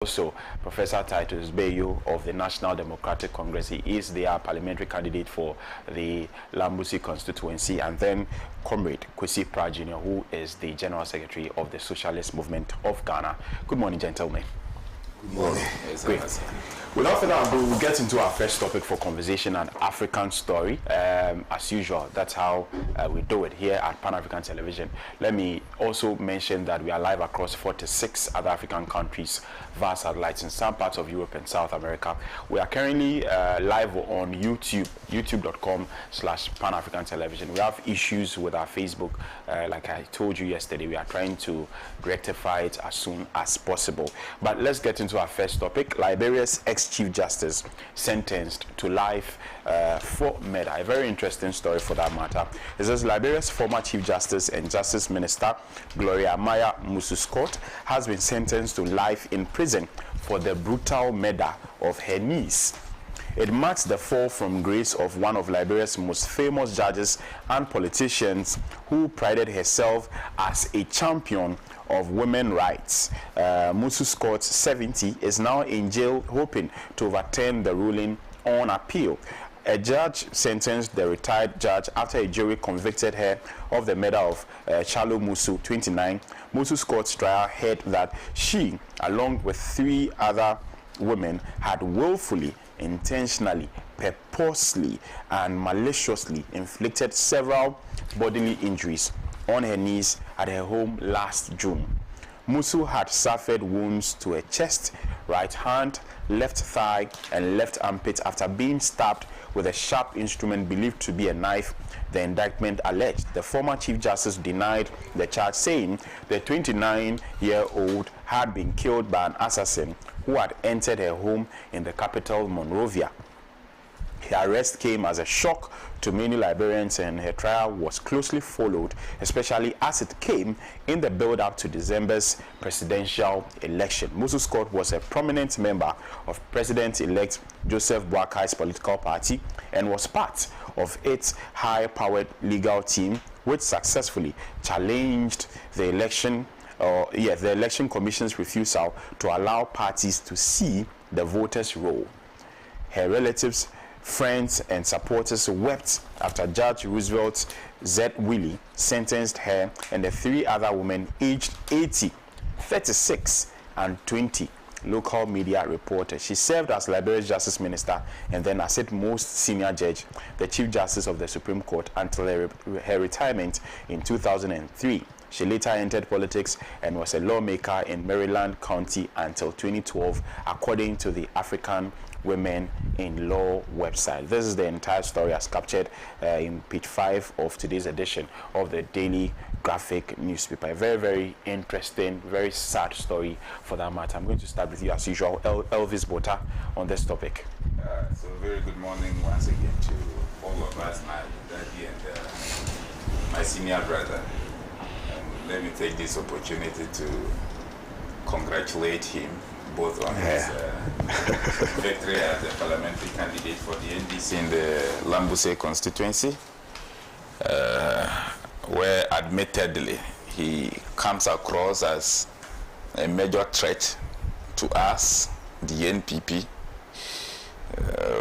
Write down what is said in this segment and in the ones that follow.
Also, Professor Titus Bayo of the National Democratic Congress. He is their parliamentary candidate for the Lambusi constituency. And then Comrade Kwesi Pra Jr., who is the General Secretary of the Socialist Movement of Ghana. Good morning, gentlemen. Good morning. Great. Without further ado, we'll get into our first topic for conversation, an African story. As usual, that's how we do it here at Pan-African Television. Let me also mention that we are live across 46 other African countries via satellites in some parts of Europe and South America. We are currently live on YouTube, youtube.com/Pan-African Television. We have issues with our Facebook. Like I told you yesterday, we are trying to rectify it as soon as possible. But let's get into our first topic. Liberia's ex-Chief Justice sentenced to life for murder. A very interesting story for that matter. It says Liberia's former Chief Justice and Justice Minister, Gloria Maya Musu-Scott, has been sentenced to life in prison for the brutal murder of her niece. It marks the fall from grace of one of Liberia's most famous judges and politicians who prided herself as a champion of women's rights. Musu-Scott, 70, is now in jail hoping to overturn the ruling on appeal. A judge sentenced the retired judge after a jury convicted her of the murder of Charlo Musu, 29. Musu-Scott's trial held that she, along with 3 other women, had willfully, intentionally, purposely, and maliciously inflicted several bodily injuries on her niece at her home last June. Musu had suffered wounds to her chest, right hand, left thigh, and left armpit after being stabbed with a sharp instrument believed to be a knife, the indictment alleged. The former Chief Justice denied the charge, saying the 29-year-old had been killed by an assassin who had entered her home in the capital, Monrovia. Her arrest came as a shock to many Liberians, and her trial was closely followed, especially as it came in the build-up to December's presidential election. Musu-Scott was a prominent member of President-elect Joseph Boakai's political party and was part of its high-powered legal team, which successfully challenged the election Commission's refusal to allow parties to see the voters' roll. Her relatives, friends, and supporters wept after Judge Roosevelt Z. Willie sentenced her and the 3 other women aged 80, 36, and 20. Local media reported. She served as Liberia's Justice Minister and then as its most senior judge, the Chief Justice of the Supreme Court, until her retirement in 2003. She later entered politics and was a lawmaker in Maryland County until 2012, according to the African Women in Law website. This is the entire story as captured in page 5 of today's edition of the Daily Graphic newspaper. A very, very interesting, very sad story for that matter. I'm going to start with you as usual, Elvis Bota, on this topic. So very good morning once again to all of us, my daddy and my senior brother. Let me take this opportunity to congratulate him both on his victory as a parliamentary candidate for the NDC in the Lambusi constituency, where admittedly he comes across as a major threat to us, the NPP.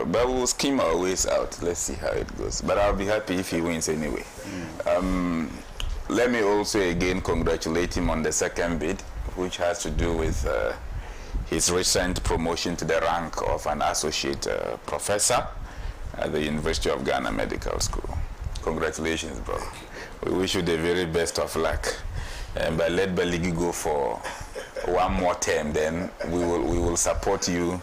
But we'll scheme our ways out. Let's see how it goes. But I'll be happy if he wins anyway. Let me also again congratulate him on the second bid, which has to do with his recent promotion to the rank of an associate professor at the University of Ghana Medical School. Congratulations, bro. We wish you the very best of luck. But let Baligi go for one more term, then we will support you.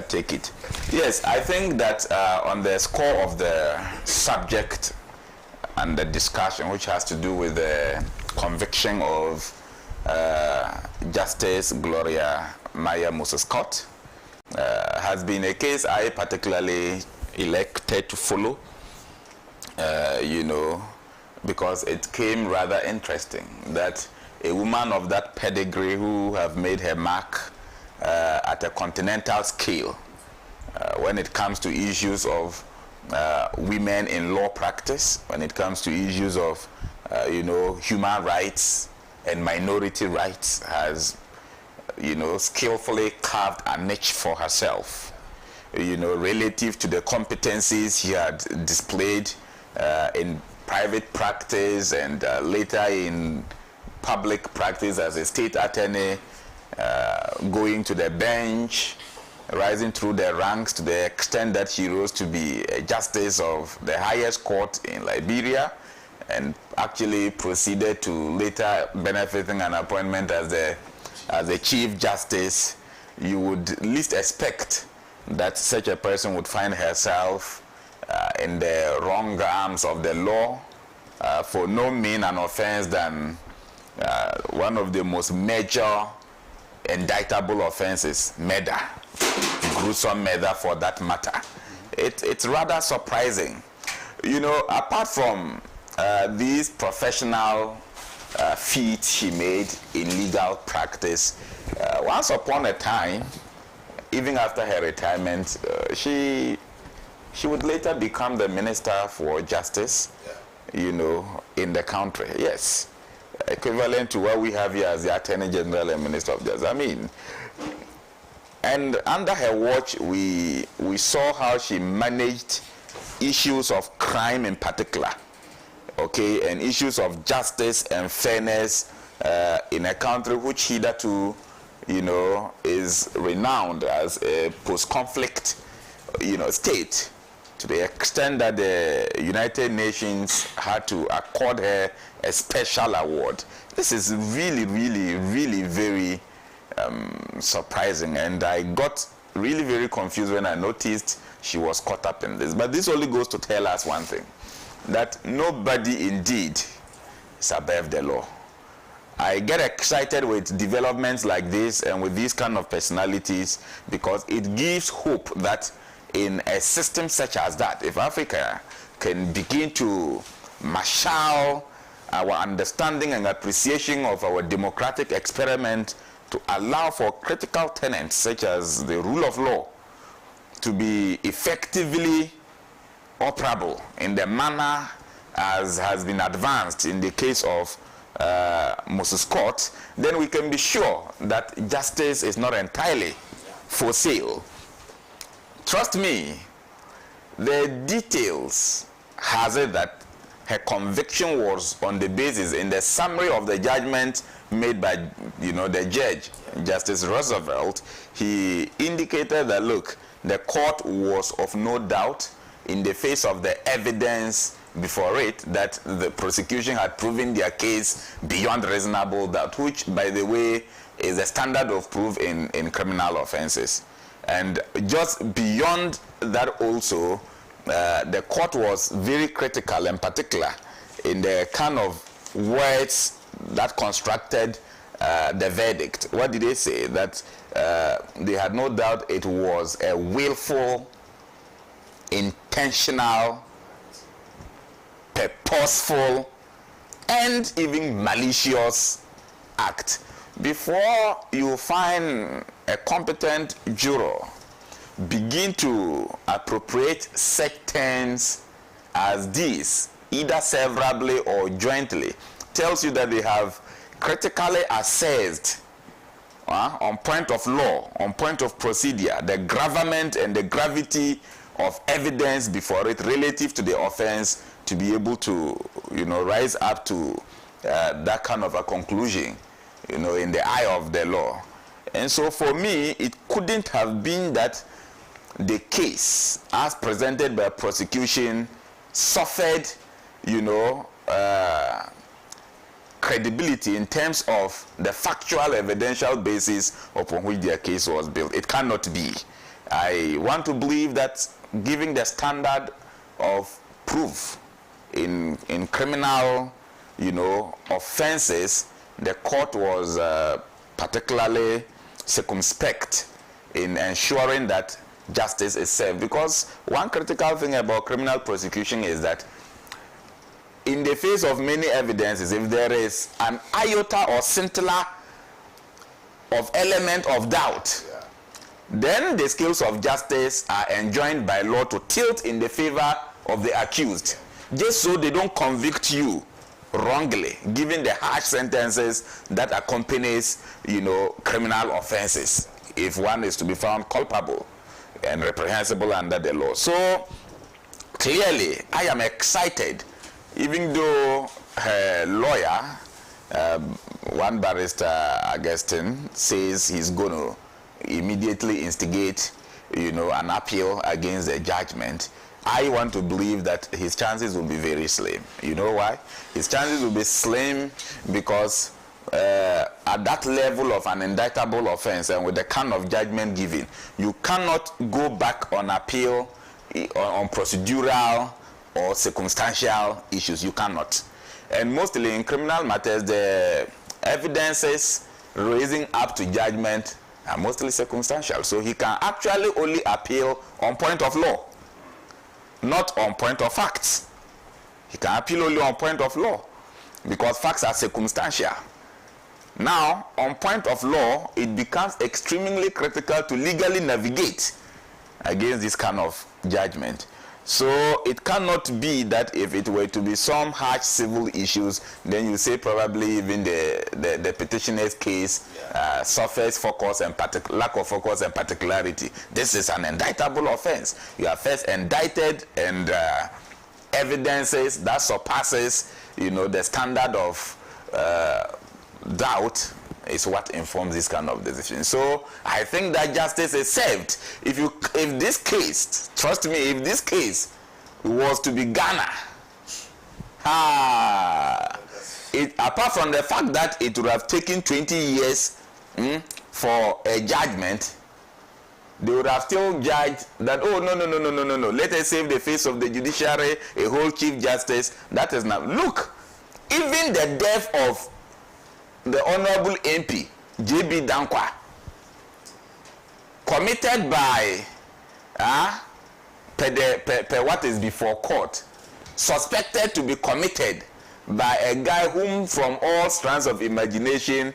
Take it. Yes, I think that on the score of the subject and the discussion, which has to do with the conviction of Justice Gloria Maya Musu-Scott, has been a case I particularly elected to follow, because it came rather interesting that a woman of that pedigree who have made her mark at a continental scale when it comes to issues of women in law practice, when it comes to issues of human rights and minority rights, has skillfully carved a niche for herself, relative to the competencies she had displayed in private practice and later in public practice as a state attorney, going to the bench, rising through the ranks to the extent that she rose to be a justice of the highest court in Liberia, and actually proceeded to later benefiting an appointment as the chief justice. You would least expect that such a person would find herself in the wrong arms of the law for no mean an offense than one of the most major indictable offenses, murder, gruesome murder for that matter. It's rather surprising. Apart from these professional feats she made in legal practice, once upon a time, even after her retirement, she would later become the Minister for Justice, in the country. Yes, equivalent to what we have here as the Attorney General and Minister of Justice. And under her watch, we saw how she managed issues of crime in particular, and issues of justice and fairness in a country which hitherto, is renowned as a post-conflict, state, to the extent that the United Nations had to accord her a special award. This is really, really, really very surprising, and I got really very confused when I noticed she was caught up in this. But this only goes to tell us one thing, that nobody indeed is above the law. I get excited with developments like this and with these kind of personalities because it gives hope that in a system such as that, if Africa can begin to marshal our understanding and appreciation of our democratic experiment to allow for critical tenets such as the rule of law to be effectively operable in the manner as has been advanced in the case of Moses Scott, then we can be sure that justice is not entirely for sale. Trust me, the details has it that her conviction was on the basis in the summary of the judgment made by the judge, Justice Roosevelt. He indicated that, look, the court was of no doubt in the face of the evidence before it that the prosecution had proven their case beyond reasonable doubt, which, by the way, is the standard of proof in criminal offenses. And just beyond that also, the court was very critical and particular in the kind of words that constructed the verdict. What did they say? That they had no doubt it was a willful, intentional, purposeful, and even malicious act. Before you find a competent juror begin to appropriate such terms as these, either severably or jointly, tells you that they have critically assessed on point of law, on point of procedure, the gravamen and the gravity of evidence before it relative to the offense to be able to, rise up to that kind of a conclusion, in the eye of the law. And so for me, it couldn't have been that the case as presented by prosecution suffered, credibility in terms of the factual evidential basis upon which their case was built. It cannot be. I want to believe that giving the standard of proof in criminal, offenses, the court was particularly circumspect in ensuring that justice is served. Because one critical thing about criminal prosecution is that in the face of many evidences, if there is an iota or scintilla of element of doubt, then the scales of justice are enjoined by law to tilt in the favor of the accused, just so they don't convict you wrongly, given the harsh sentences that accompanies, criminal offenses, if one is to be found culpable and reprehensible under the law. So clearly, I am excited, even though her lawyer, one barrister, Augustine, says he's going to immediately instigate, an appeal against the judgment. I want to believe that his chances will be very slim. You know why? His chances will be slim because at that level of an indictable offense and with the kind of judgment given, you cannot go back on appeal on procedural or circumstantial issues. You cannot. And mostly in criminal matters, the evidences raising up to judgment are mostly circumstantial. So he can actually only appeal on point of law, not on point of facts. He can appeal only on point of law because facts are circumstantial. Now, on point of law, it becomes extremely critical to legally navigate against this kind of judgment. So it cannot be that if it were to be some harsh civil issues, then you say probably even the petitioner's case suffers focus and lack of focus and particularity. This is an indictable offense. You are first indicted, and evidences that surpasses, the standard of doubt is what informs this kind of decision. So I think that justice is served. If this case, trust me, if this case was to be Ghana, apart from the fact that it would have taken 20 years for a judgment, they would have still judged that, oh, no, let us save the face of the judiciary, a whole chief justice. That is not. Look, even the death of the Honorable MP, J.B. Dankwa, committed by per what is before court, suspected to be committed by a guy whom from all strands of imagination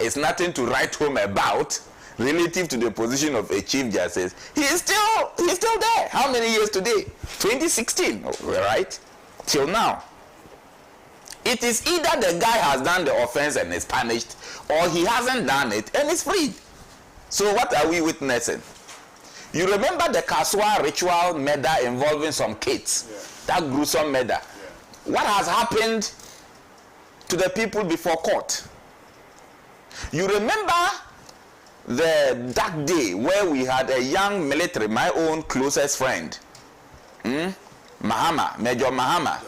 is nothing to write home about relative to the position of a chief justice. He's still there. How many years today? 2016, right? Till now. It is either the guy has done the offense and is punished, or he hasn't done it and is free. So what are we witnessing? You remember the Kaswa ritual murder involving some kids? Yeah. That gruesome murder. Yeah. What has happened to the people before court? You remember the dark day where we had a young military, my own closest friend, Major Mahama,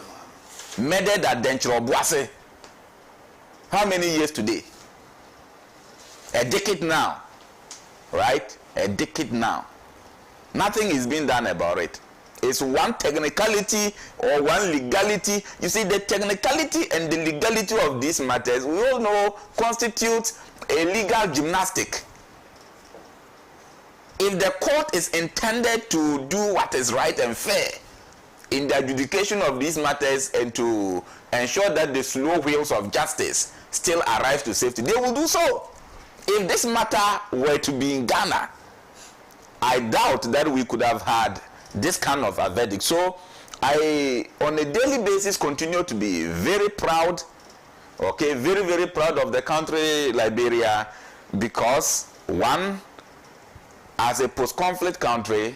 murdered at Denchiro Boase. How many years today? A decade now, right? A decade now. Nothing is being done about it. It's one technicality or one legality. You see, the technicality and the legality of these matters, we all know, constitutes a legal gymnastic. If the court is intended to do what is right and fair in the adjudication of these matters and to ensure that the slow wheels of justice still arrive to safety, they will do so. If this matter were to be in Ghana, I doubt that we could have had this kind of a verdict. So I, on a daily basis, continue to be very proud, very, very proud of the country, Liberia, because one, as a post-conflict country,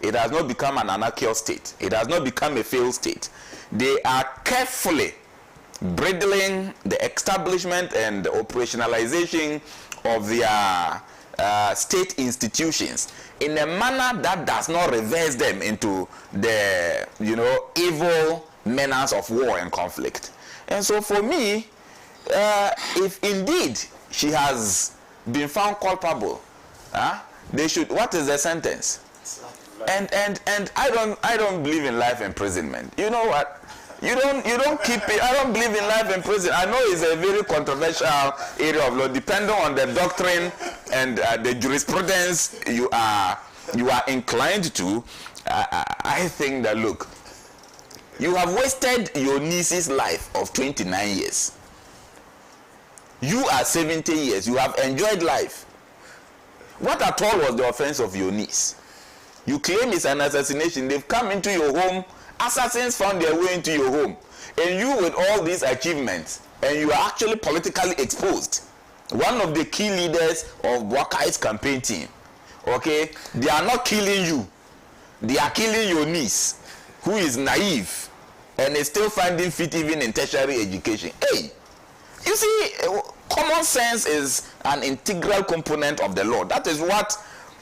it has not become an anarchical state. It has not become a failed state. They are carefully bridling the establishment and the operationalization of their state institutions in a manner that does not reverse them into the, evil menace of war and conflict. And so for me, if indeed she has been found culpable, they should, what is the sentence? And I don't believe in life imprisonment. You know what? You don't keep it. I don't believe in life in prison. I know it's a very controversial area of law, depending on the doctrine and the jurisprudence you are inclined to. I think that, look, you have wasted your niece's life of 29 years. You are 70 years. You have enjoyed life. What at all was the offense of your niece? You claim it's an assassination. They've come into your home. Assassins found their way into your home. And you with all these achievements, and you are actually politically exposed. One of the key leaders of Bwakai's campaign team, okay, they are not killing you. They are killing your niece, who is naive and is still finding fit even in tertiary education. Hey, you see, common sense is an integral component of the law. That is what,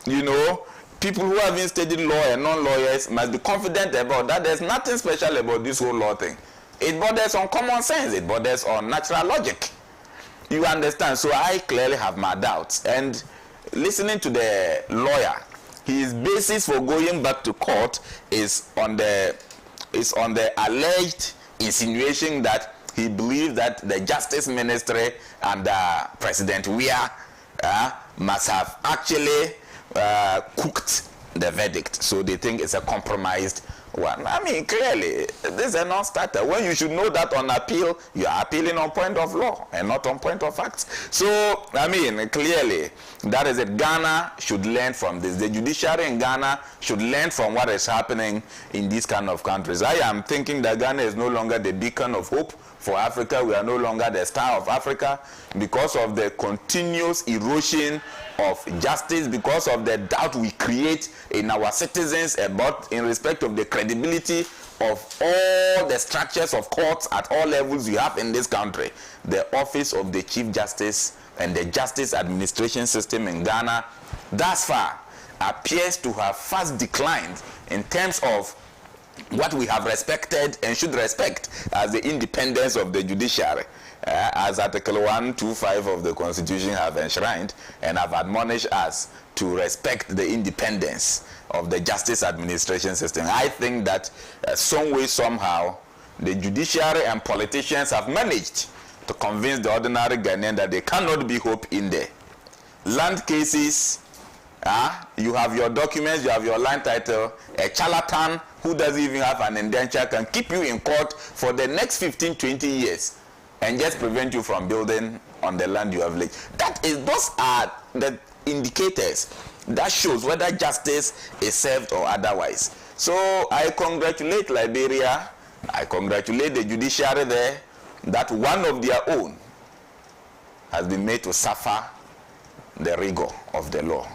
you know, people who haven't studied law and non-lawyers must be confident about. That there's nothing special about this whole law thing. It borders on common sense. It borders on natural logic. You understand? So I clearly have my doubts. And listening to the lawyer, his basis for going back to court is on the alleged insinuation that he believes that the Justice Ministry and President Weah must have actually cooked the verdict. So they think it's a compromised one. I mean, clearly, this is a non-starter. When you should know that on appeal, you are appealing on point of law and not on point of facts. So, I mean, clearly, that is it. Ghana should learn from this. The judiciary in Ghana should learn from what is happening in these kind of countries. I am thinking that Ghana is no longer the beacon of hope for Africa. We are no longer the star of Africa because of the continuous erosion of justice, because of the doubt we create in our citizens about in respect of the credibility of all the structures of courts at all levels you have in this country. The office of the Chief Justice and the justice administration system in Ghana thus far appears to have fast declined in terms of what we have respected and should respect as the independence of the judiciary, as Article 125 of the Constitution have enshrined and have admonished us to respect the independence of the justice administration system. I think that some way, somehow, the judiciary and politicians have managed to convince the ordinary Ghanaian that there cannot be hope in there. Land cases, you have your documents, you have your land title, a charlatan who doesn't even have an indenture can keep you in court for the next 15, 20 years and just prevent you from building on the land you have laid. Those are the indicators that shows whether justice is served or otherwise. So I congratulate Liberia, I congratulate the judiciary there, that one of their own has been made to suffer the rigor of the law.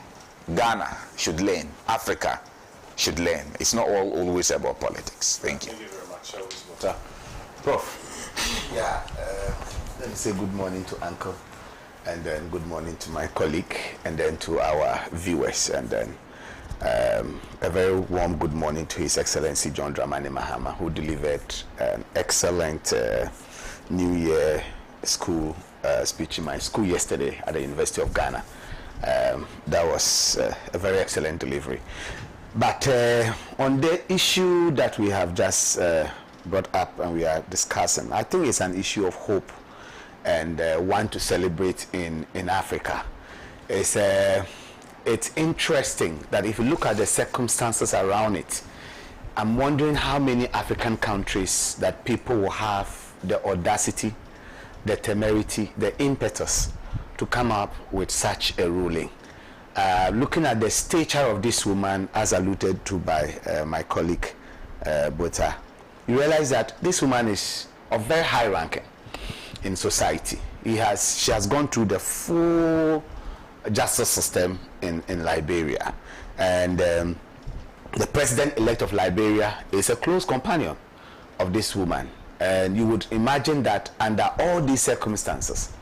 Ghana should learn. Africa should learn. It's not always about politics. Thank you. Thank you very much. Prof. Yeah, let me say good morning to Uncle, and then good morning to my colleague, and then to our viewers, and then a very warm good morning to His Excellency John Dramani Mahama, who delivered an excellent New Year school speech in my school yesterday at the University of Ghana. That was a very excellent delivery. But on the issue that we have just brought up and we are discussing, I think it's an issue of hope and one to celebrate in Africa. It's interesting that if you look at the circumstances around it, I'm wondering how many African countries that people will have the audacity, the temerity, the impetus to come up with such a ruling. Looking at the stature of this woman, as alluded to by my colleague Bota, you realize that this woman is of very high ranking in society. She has gone through the full justice system in Liberia, and the president-elect of Liberia is a close companion of this woman. And you would imagine that under all these circumstances,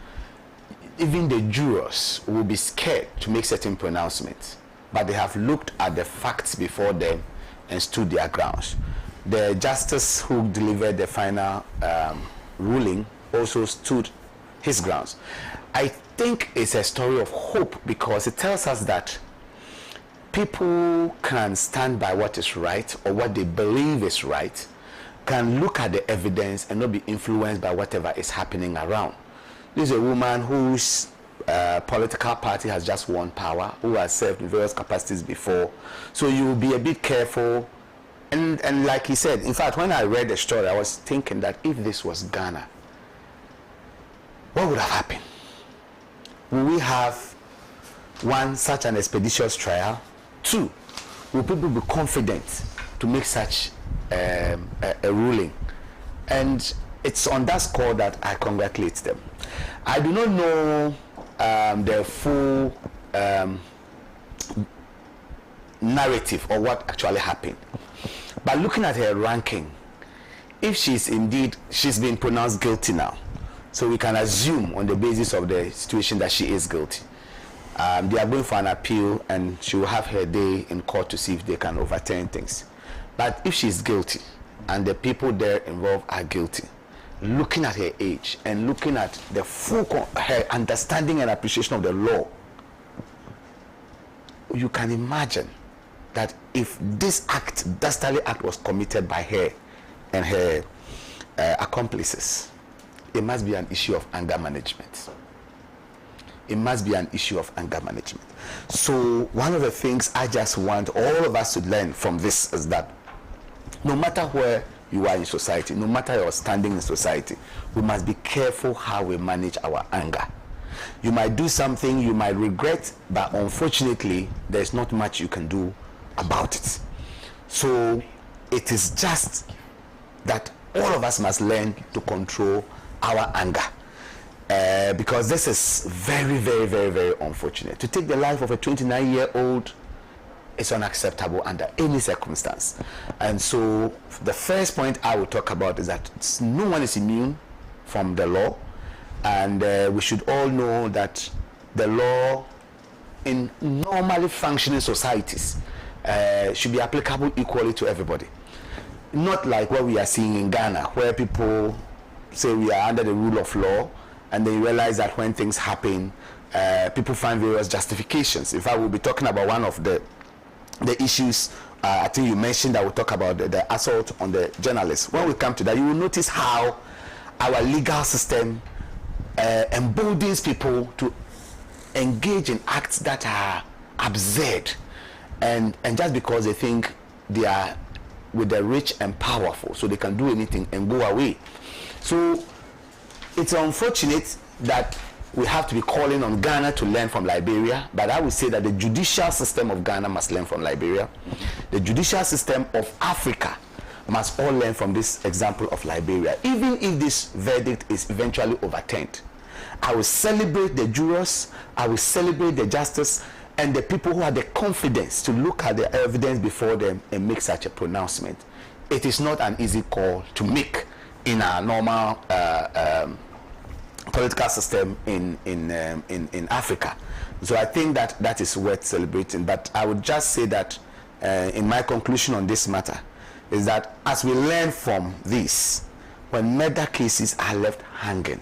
even the jurors will be scared to make certain pronouncements, but they have looked at the facts before them and stood their grounds. The justice who delivered the final ruling also stood his grounds. I think it's a story of hope because it tells us that people can stand by what is right or what they believe is right, can look at the evidence and not be influenced by whatever is happening around. This is a woman whose political party has just won power, who has served in various capacities before. So you will be a bit careful. And like he said, in fact, when I read the story, I was thinking that if this was Ghana, what would have happened? Will we have, one, such an expeditious trial? Two, will people be confident to make such a ruling? And it's on that score that I congratulate them. I do not know the full narrative or what actually happened. But looking at her ranking, if she's been pronounced guilty now, so we can assume on the basis of the situation that she is guilty. They are going for an appeal, and she will have her day in court to see if they can overturn things. But if she's guilty and the people there involved are guilty, looking at her age and looking at the full her understanding and appreciation of the law, you can imagine that if this dastardly act was committed by her and her accomplices, it must be an issue of anger management. It must be an issue of anger management. So one of the things I just want all of us to learn from this is that no matter where you are in society, no matter your standing in society, we must be careful how we manage our anger. You might do something you might regret, but unfortunately, there's not much you can do about it. So it is just that all of us must learn to control our anger. Because this is very, very, very, very unfortunate. To take the life of a 29-year-old is unacceptable under any circumstance. And so the first point I will talk about is that no one is immune from the law, and we should all know that the law in normally functioning societies should be applicable equally to everybody. Not like what we are seeing in Ghana, where people say we are under the rule of law, and they realize that when things happen, people find various justifications. In fact, we'll be talking about one of the issues. I think you mentioned that we'll talk about the assault on the journalists. When we come to that, you will notice how our legal system emboldens people to engage in acts that are absurd, and just because they think they are with the rich and powerful, so they can do anything and go away. So it's unfortunate that we have to be calling on Ghana to learn from Liberia, but I would say that the judicial system of Ghana must learn from Liberia. The judicial system of Africa must all learn from this example of Liberia. Even if this verdict is eventually overturned, I will celebrate the jurors, I will celebrate the justice, and the people who have the confidence to look at the evidence before them and make such a pronouncement. It is not an easy call to make in our normal political system in Africa. So I think that is worth celebrating. But I would just say that in my conclusion on this matter is that as we learn from this, when murder cases are left hanging,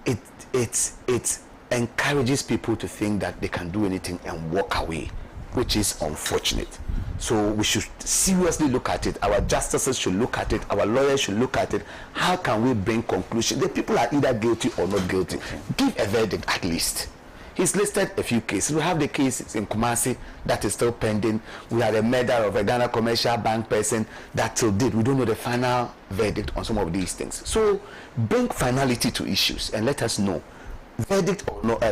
it encourages people to think that they can do anything and walk away, which is unfortunate. So we should seriously look at it. Our justices should look at it. Our lawyers should look at it. How can we bring conclusion? The people are either guilty or not guilty. Give a verdict at least. He's listed a few cases. We have the case in Kumasi that is still pending. We had a murder of a Ghana commercial bank person that till date. We don't know the final verdict on some of these things. So bring finality to issues and let us know, verdict or not,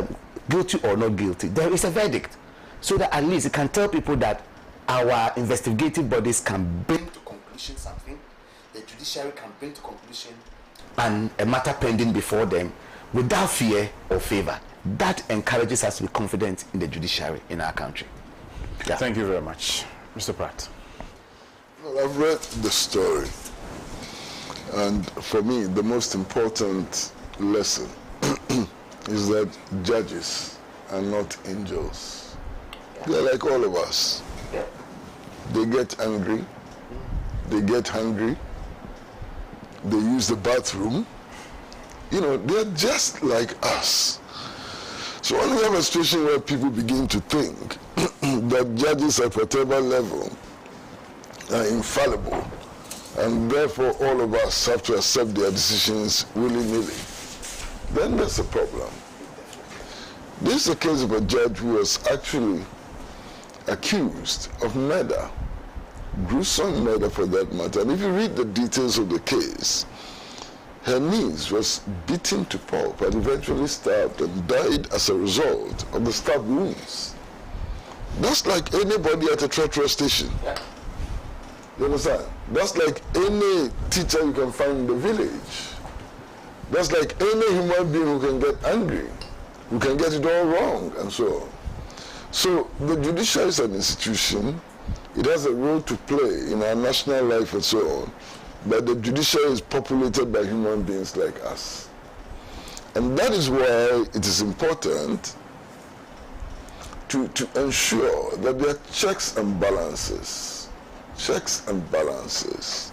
guilty or not guilty. There is a verdict, so that at least it can tell people that our investigative bodies can bring to conclusion something, the judiciary can bring to conclusion, and a matter pending before them without fear or favor. That encourages us to be confident in the judiciary in our country. Yeah. Thank you very much. Mr. Pratt. Well, I've read the story, and for me, the most important lesson is that judges are not angels. They're like all of us. They get angry, they get hungry, they use the bathroom. You know, they're just like us. So when we have a situation where people begin to think that judges at whatever level are infallible, and therefore all of us have to accept their decisions willy-nilly, then there's a problem. This is a case of a judge who was actually accused of murder, gruesome murder for that matter. And if you read the details of the case, her niece was beaten to pulp and eventually stabbed and died as a result of the stab wounds. That's like anybody at a treacherous station. You understand? That's like any teacher you can find in the village. That's like any human being who can get angry, who can get it all wrong, and so on. So the judiciary is an institution. It has a role to play in our national life and so on. But the judiciary is populated by human beings like us. And that is why it is important to ensure that there are checks and balances. Checks and balances.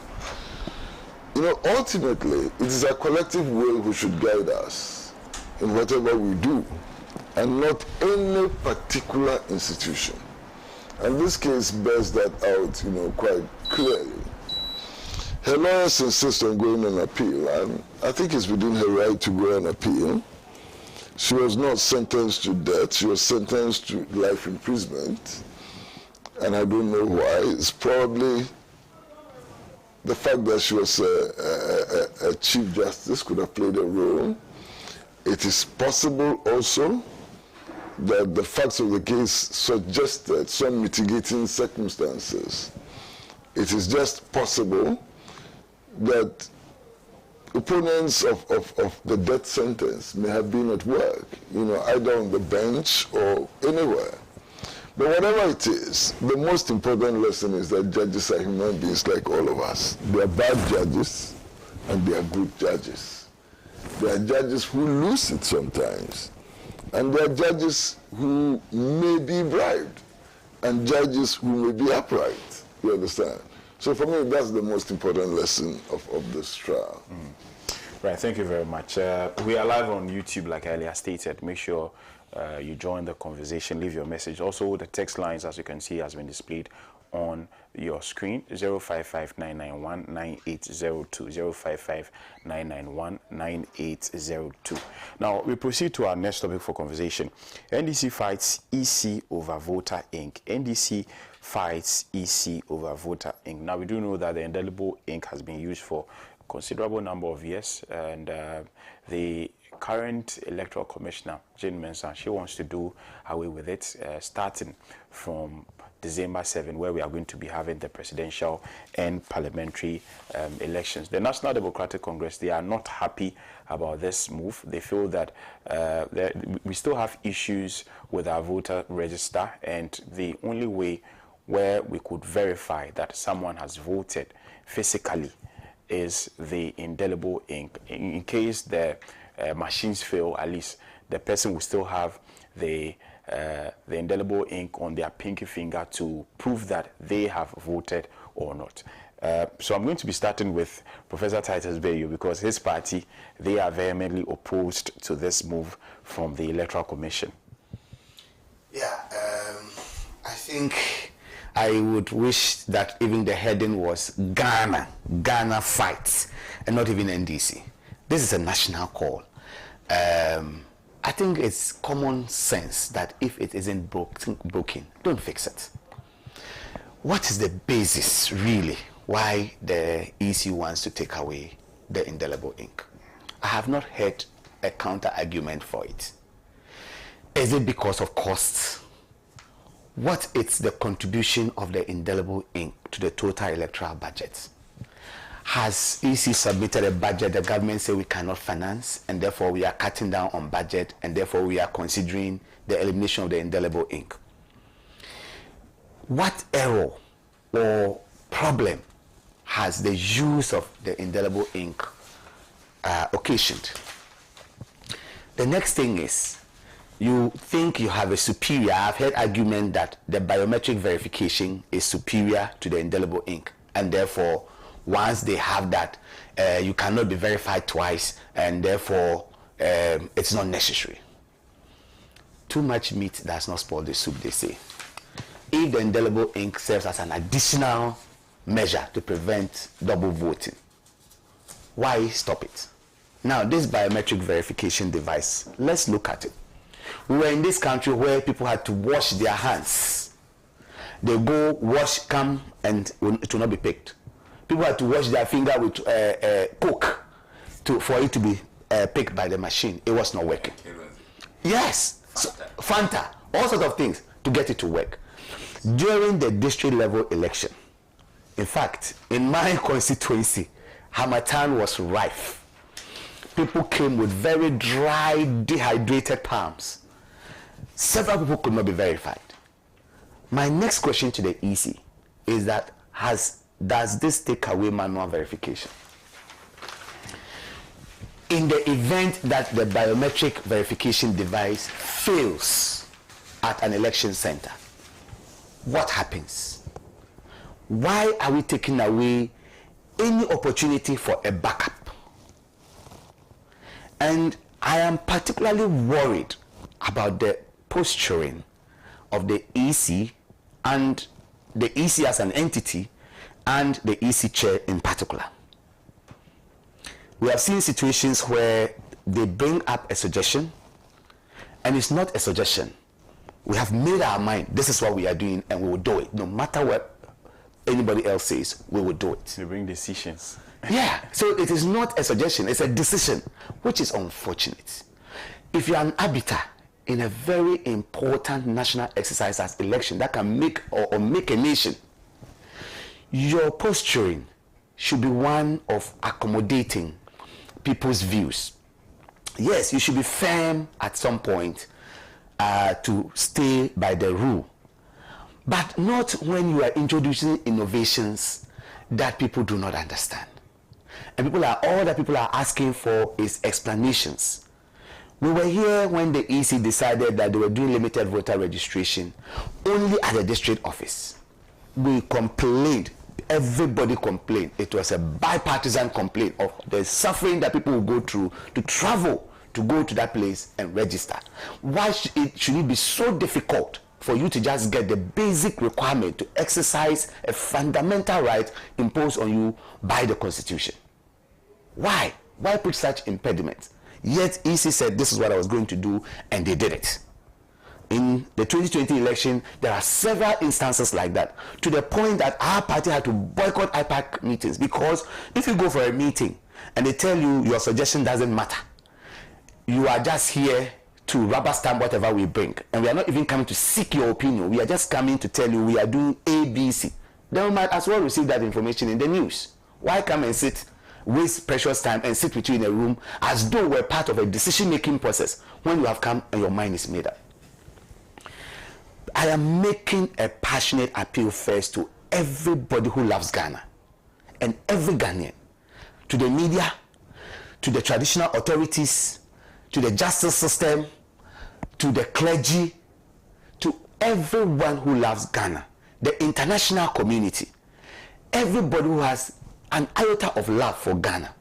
You know, ultimately, it is a collective will which should guide us in whatever we do, and not any particular institution. And this case bears that out, you know, quite clearly. Her lawyers insist on going on appeal, and I think it's within her right to go on appeal. She was not sentenced to death, she was sentenced to life imprisonment, and I don't know why. It's probably the fact that she was a Chief Justice could have played a role. It is possible also that the facts of the case suggested some mitigating circumstances. It is just possible that opponents of the death sentence may have been at work, you know, either on the bench or anywhere. But whatever it is, the most important lesson is that judges are human beings like all of us. They are bad judges and they are good judges. There are judges who lose it sometimes, and there are judges who may be bribed, and judges who may be upright. You understand? So for me, that's the most important lesson of this trial. Right, thank you very much. We are live on YouTube, like I earlier stated. Make sure you join the conversation, leave your message. Also, the text lines, as you can see, has been displayed on your screen. 055-991-9802, 055-991-9802. Now, we proceed to our next topic for conversation. NDC fights EC over voter ink. NDC fights EC over voter ink. Now, we do know that the indelible ink has been used for a considerable number of years, and the current electoral commissioner, Jane Mensah, she wants to do away with it, starting from December 7, where we are going to be having the presidential and parliamentary elections. The National Democratic Congress, they are not happy about this move. They feel that we still have issues with our voter register, and the only way where we could verify that someone has voted physically is the indelible ink. In case the machines fail, at least the person will still have the indelible ink on their pinky finger to prove that they have voted or not. So I'm going to be starting with Professor Titus Bayo, because his party, they are vehemently opposed to this move from the Electoral Commission. Yeah, I think I would wish that even the heading was Ghana fights, and not even NDC. This is a national call. I think it's common sense that if it isn't broken, don't fix it. What is the basis, really, why the EC wants to take away the indelible ink? I have not heard a counter-argument for it. Is it because of costs? What is the contribution of the indelible ink to the total electoral budget? Has EC submitted a budget the government say we cannot finance, and therefore we are cutting down on budget, and therefore we are considering the elimination of the indelible ink? What error or problem has the use of the indelible ink occasioned? The next thing is, you think you have a superior. I've heard argument that the biometric verification is superior to the indelible ink, and therefore once they have that, you cannot be verified twice, and therefore it's not necessary. Too much meat does not spoil the soup, they say. If the indelible ink serves as an additional measure to prevent double voting, why stop it? Now, this biometric verification device, let's look at it. We were in this country where people had to wash their hands. They go wash, come, and it will not be picked. People had to wash their finger with Coke for it to be picked by the machine. It was not working. Yes, Fanta, all sorts of things to get it to work. During the district level election, In fact, in my constituency, Hamatan was rife. People came with very dry, dehydrated palms. Several people could not be verified. My next question to the EC is that does this take away manual verification? In the event that the biometric verification device fails at an election center, what happens? Why are we taking away any opportunity for a backup? And I am particularly worried about the posturing of the EC and the EC as an entity and the EC chair in particular. We have seen situations where they bring up a suggestion and it's not a suggestion. We have made our mind, this is what we are doing, and we will do it. No matter what anybody else says, we will do it. They bring decisions. Yeah, so it is not a suggestion, it's a decision, which is unfortunate. If you are an arbiter in a very important national exercise as election that can make or make a nation, your posturing should be one of accommodating people's views. Yes, you should be firm at some point to stay by the rule, but not when you are introducing innovations that people do not understand. And all that people are asking for is explanations. We were here when the EC decided that they were doing limited voter registration only at the district office. We complained. Everybody complained. It was a bipartisan complaint of the suffering that people will go through to travel to go to that place and register. Why should it be so difficult for you to just get the basic requirement to exercise a fundamental right imposed on you by the Constitution? Why? Why put such impediments? Yet EC said this is what I was going to do, and they did it. In the 2020 election, there are several instances like that, to the point that our party had to boycott IPAC meetings, because if you go for a meeting and they tell you your suggestion doesn't matter, you are just here to rubber stamp whatever we bring, and we are not even coming to seek your opinion, we are just coming to tell you we are doing ABC, then we might as well receive that information in the news. Why come and waste precious time and sit with you in a room as though we're part of a decision-making process when you have come and your mind is made up? I am making a passionate appeal first to everybody who loves Ghana and every Ghanaian, to the media, to the traditional authorities, to the justice system, to the clergy, to everyone who loves Ghana, the international community, everybody who has an iota of love for Ghana.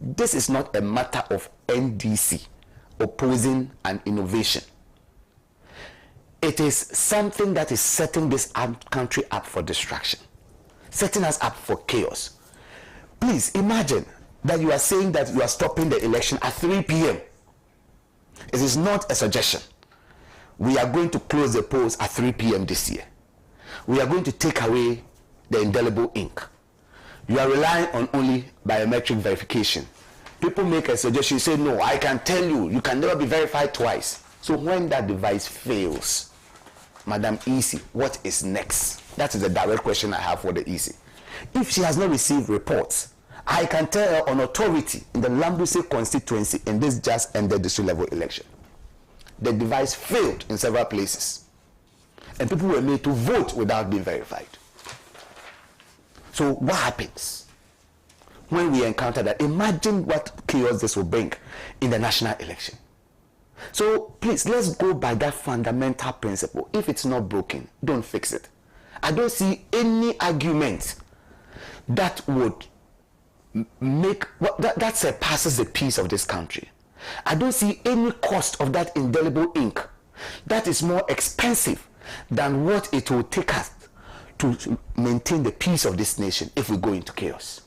This is not a matter of NDC opposing an innovation. It is something that is setting this country up for destruction, setting us up for chaos. Please imagine that you are saying that you are stopping the election at 3 p.m. It is not a suggestion. We are going to close the polls at 3 p.m. this year. We are going to take away the indelible ink. You are relying on only biometric verification. People make a suggestion, say, no, I can tell you, you can never be verified twice. So when that device fails, Madam EC, what is next? That is the direct question I have for the EC. If she has not received reports, I can tell her on authority in the Lambuse constituency in this just ended district level election, the device failed in several places, and people were made to vote without being verified. So what happens when we encounter that? Imagine what chaos this will bring in the national election. So please, let's go by that fundamental principle. If it's not broken, don't fix it. I don't see any argument that would make that surpasses the peace of this country. I don't see any cost of that indelible ink that is more expensive than what it will take us to maintain the peace of this nation if we go into chaos.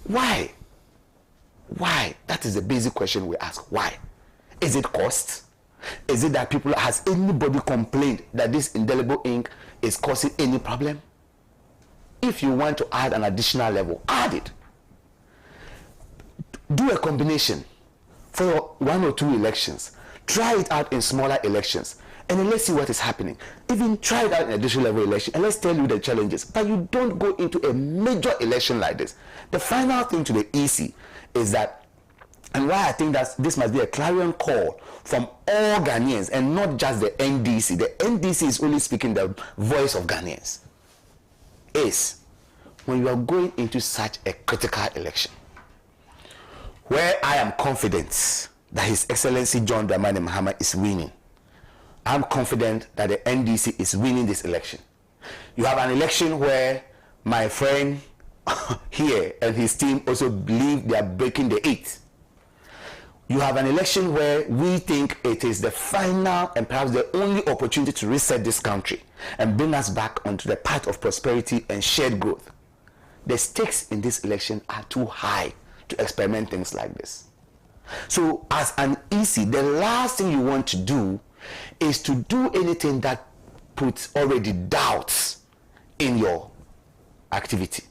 Why? Why? That is the basic question we ask. Why? Is it cost? Is it that has anybody complained that this indelible ink is causing any problem? If you want to add an additional level, add it. Do a combination for 1 or 2 elections. Try it out in smaller elections and then let's see what is happening. Even try it out in a district level election, and let's tell you the challenges. But you don't go into a major election like this. The final thing to the EC is that, and why I think that this must be a clarion call from all Ghanaians and not just the NDC. The NDC is only speaking the voice of Ghanaians. Is when you are going into such a critical election, where I am confident that His Excellency John Dramani Mahama is winning. I'm confident that the NDC is winning this election. You have an election where my friend here and his team also believe they are breaking the 8. You have an election where we think it is the final and perhaps the only opportunity to reset this country and bring us back onto the path of prosperity and shared growth. The stakes in this election are too high to experiment things like this. So as an EC, the last thing you want to do is to do anything that puts already doubts in your activity.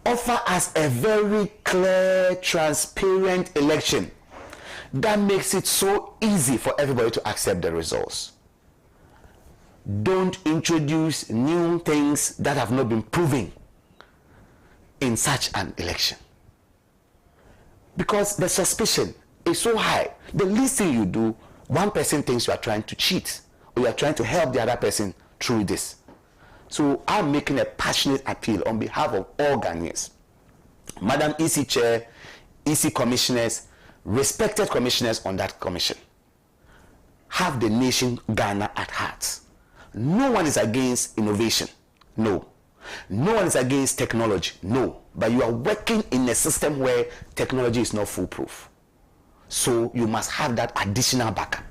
Offer us a very clear, transparent election that makes it so easy for everybody to accept the results. Don't introduce new things that have not been proven in such an election, because the suspicion is so high. The least thing you do, one person thinks you are trying to cheat or you are trying to help the other person through this. So I'm making a passionate appeal on behalf of all Ghanaians. Madam EC Chair, EC Commissioners, respected commissioners on that commission, have the nation Ghana at heart. No one is against innovation. No. No one is against technology. No. But you are working in a system where technology is not foolproof. So you must have that additional backup.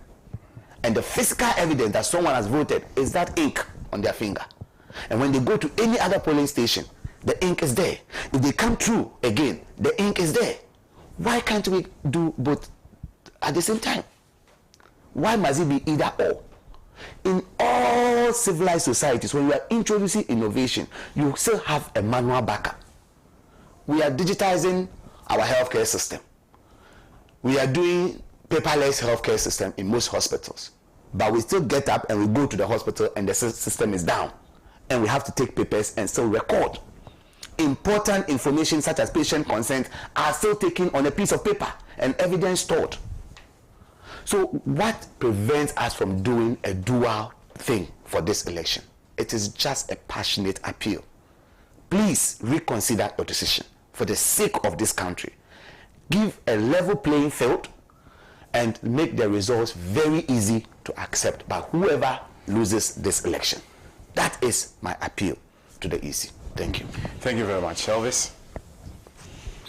And the physical evidence that someone has voted is that ink on their finger. And when they go to any other polling station, the ink is there. If they come through again, the ink is there. Why can't we do both at the same time? Why must it be either or? In all civilized societies, when you are introducing innovation, you still have a manual backup. We are digitizing our healthcare system. We are doing paperless healthcare system in most hospitals. But we still get up and we go to the hospital and the system is down. And we have to take papers and still record. Important information such as patient consent are still taken on a piece of paper and evidence stored. So what prevents us from doing a dual thing for this election? It is just a passionate appeal. Please reconsider your decision for the sake of this country. Give a level playing field and make the results very easy to accept by whoever loses this election. That is my appeal to the EC. Thank you. Thank you very much. Elvis?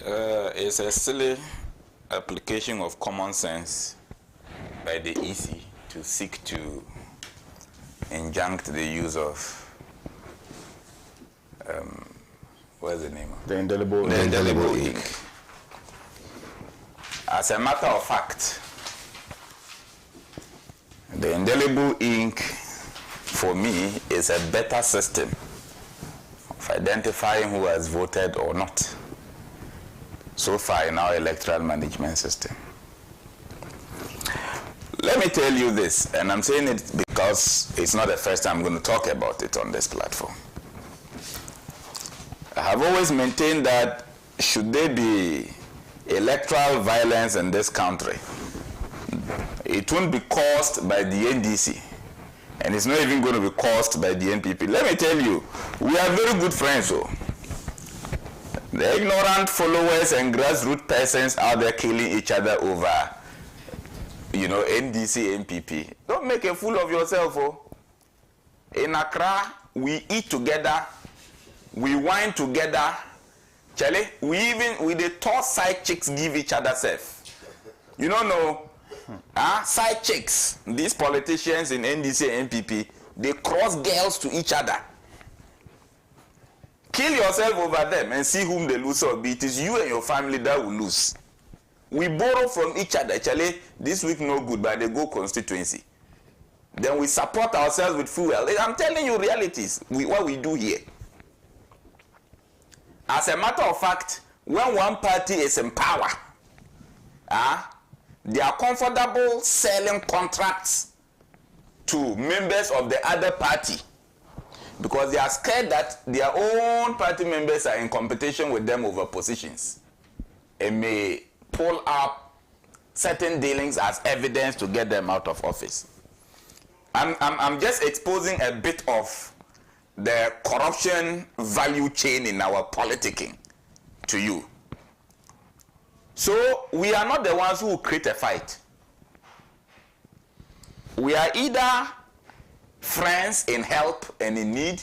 It's a silly application of common sense by the EC to seek to injunct the use of what's the name of The indelible ink. As a matter of fact, the indelible ink for me is a better system of identifying who has voted or not so far in our electoral management system. Let me tell you this, and I'm saying it because it's not the first time I'm going to talk about it on this platform. I have always maintained that should there be electoral violence in this country, it won't be caused by the NDC, and it's not even going to be caused by the NPP. Let me tell you, we are very good friends. So the ignorant followers and grassroots persons out there killing each other over, NDC, NPP. Don't make a fool of yourself. In Accra, we eat together, we wine together. Charlie, we the top side chicks give each other self. You don't know, side chicks, these politicians in NDC and NPP, they cross girls to each other. Kill yourself over them and see whom the loser will be. It is you and your family that will lose. We borrow from each other. Actually, this week no good, but they go constituency. Then we support ourselves with fuel. I'm telling you realities, what we do here. As a matter of fact, when one party is in power, they are comfortable selling contracts to members of the other party because they are scared that their own party members are in competition with them over positions and may pull up certain dealings as evidence to get them out of office. I'm just exposing a bit of the corruption value chain in our politicking to you. So we are not the ones who create a fight. We are either friends in help and in need,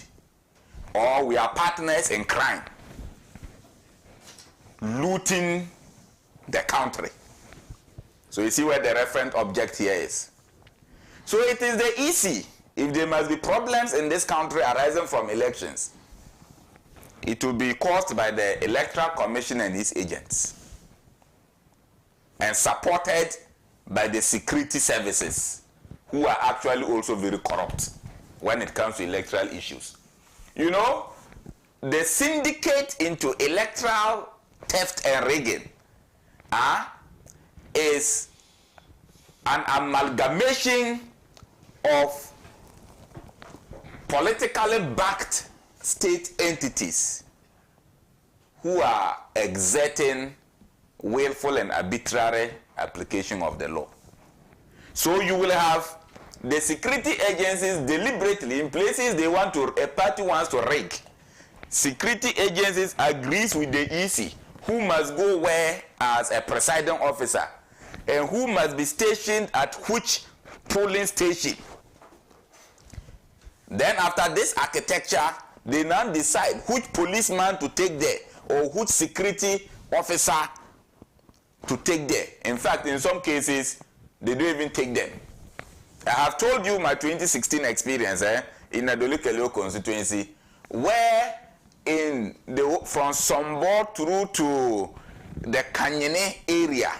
or we are partners in crime, looting the country. So you see where the referent object here is. So it is the EC. If there must be problems in this country arising from elections, it will be caused by the Electoral Commission and its agents, and supported by the security services, who are actually also very corrupt when it comes to electoral issues. You know, the syndicate into electoral theft and rigging is an amalgamation of politically backed state entities who are exerting willful and arbitrary application of the law. So you will have the security agencies deliberately in places a party wants to rig. Security agencies agrees with the EC who must go where as a presiding officer and who must be stationed at which polling station. Then after this architecture, they now decide which policeman to take there or which security officer to take there. In fact, in some cases, they don't even take them. I have told you my 2016 experience in Adolikelo constituency, where from Sombo through to the Kanyene area,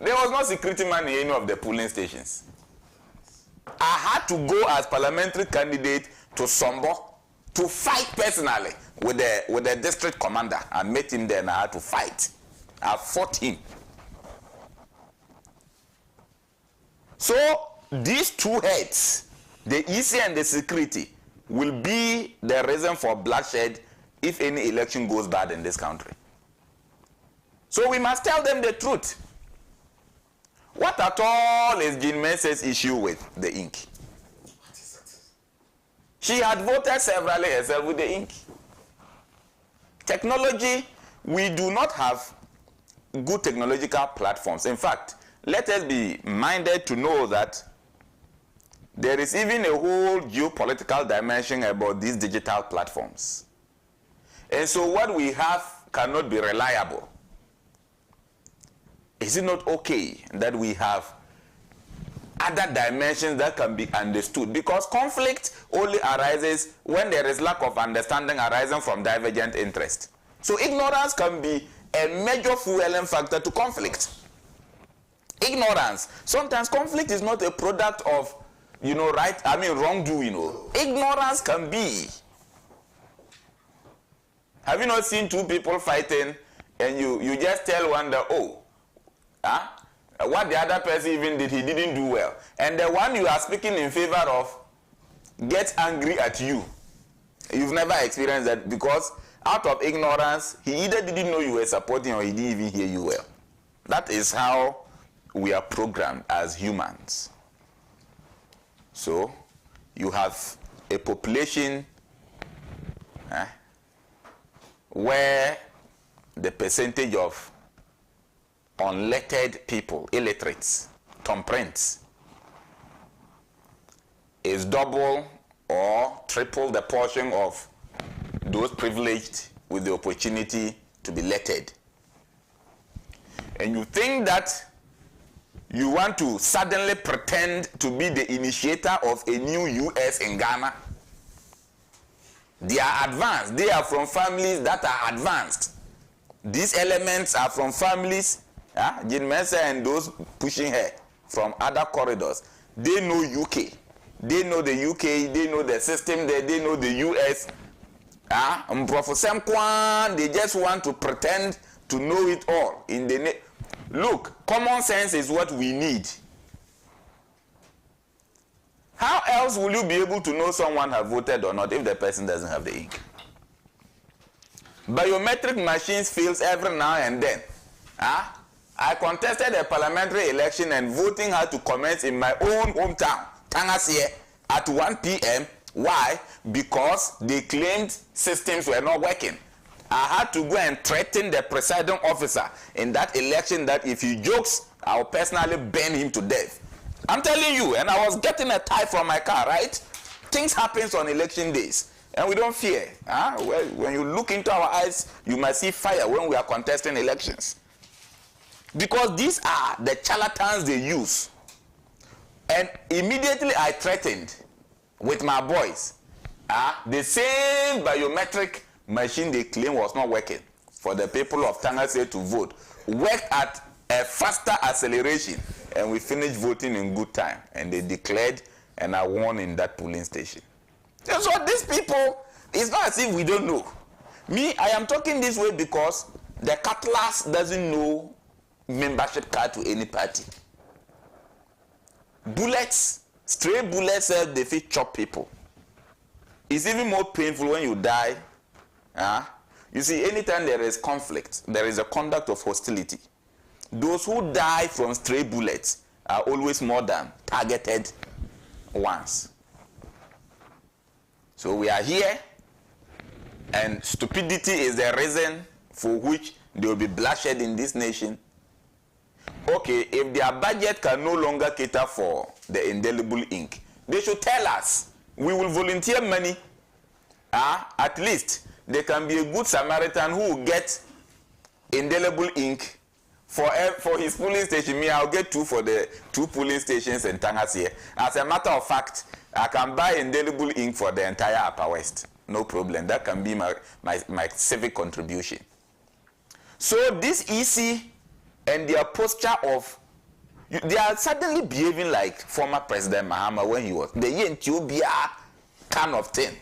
there was no security man in any of the polling stations. I had to go as parliamentary candidate to Sombo to fight personally with the district commander. I met him there and I had to fight. I fought him. So these two heads, the EC and the security, will be the reason for bloodshed if any election goes bad in this country. So we must tell them the truth. What at all is Jean Mensah's issue with the ink? She had voted severally herself with the ink. Technology, we do not have good technological platforms. In fact, let us be minded to know that there is even a whole geopolitical dimension about these digital platforms. And so what we have cannot be reliable. Is it not okay that we have other dimensions that can be understood? Because conflict only arises when there is lack of understanding arising from divergent interest. So ignorance can be a major fueling factor to conflict. Ignorance. Sometimes conflict is not a product of, wrongdoing. Ignorance can be. Have you not seen two people fighting and you just tell one that, what the other person even did, he didn't do well. And the one you are speaking in favor of gets angry at you. You've never experienced that because out of ignorance, he either didn't know you were supporting or he didn't even hear you well. That is how we are programmed as humans. So you have a population where the percentage of unlettered people, illiterates, thumbprints, is double or triple the portion of those privileged with the opportunity to be lettered. And you think that you want to suddenly pretend to be the initiator of a new US in Ghana. They are advanced. They are from families that are advanced. These elements are from families, Jean Mensah and those pushing her from other corridors. They know UK. They know the UK. They know the system there. They know the US. They just want to pretend to know it all. Look, common sense is what we need. How else will you be able to know someone has voted or not if the person doesn't have the ink? Biometric machines fails every now and then. I contested a parliamentary election and voting had to commence in my own hometown, Tangasie, at 1 p.m. Why? Because they claimed systems were not working. I had to go and threaten the presiding officer in that election that if he jokes, I'll personally burn him to death. I'm telling you, and I was getting a tie from my car, right? Things happen on election days, and we don't fear. Well, when you look into our eyes, you might see fire when we are contesting elections. Because these are the charlatans they use. And immediately I threatened with my boys. The same biometric machine they claim was not working for the people of Tangasie to vote worked at a faster acceleration, and we finished voting in good time, and they declared, and I won in that polling station. So these people, it's not as if we don't know. Me, I am talking this way because the cutlass doesn't know membership card to any party. Bullets, stray bullets, they fit chop people. It's even more painful when you die. You see, anytime there is conflict, there is a conduct of hostility. Those who die from stray bullets are always more than targeted ones. So we are here, and stupidity is the reason for which there will be bloodshed in this nation. Okay, if their budget can no longer cater for the indelible ink, they should tell us. We will volunteer money. At least there can be a good Samaritan who will get indelible ink for his polling station. Me, I'll get 2 for the 2 polling stations in Tangasie. As a matter of fact, I can buy indelible ink for the entire Upper West. No problem. That can be my civic contribution. So this EC and their posture of, they are suddenly behaving like former President Mahama when he was the Ethiopia kind of thing.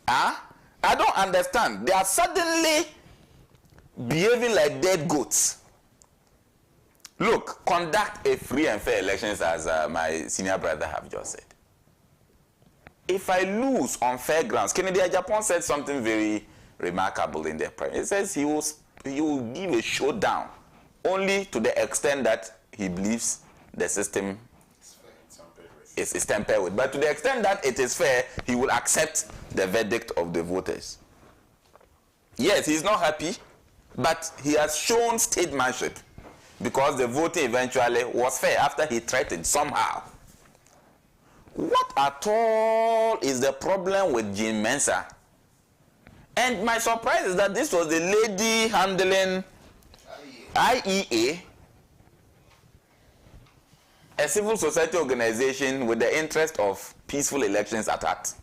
I don't understand. They are suddenly behaving like dead goats. Look, conduct a free and fair elections, as my senior brother have just said. If I lose on fair grounds, Kennedy Japan said something very remarkable in their prayer. He says he will give a showdown only to the extent that he believes the system is tampered with. But to the extent that it is fair, he will accept the verdict of the voters. Yes, he's not happy, but he has shown statesmanship because the voting eventually was fair after he threatened somehow. What at all is the problem with Jean Mensa? And my surprise is that this was the lady handling IEA, a civil society organization with the interest of peaceful elections at heart,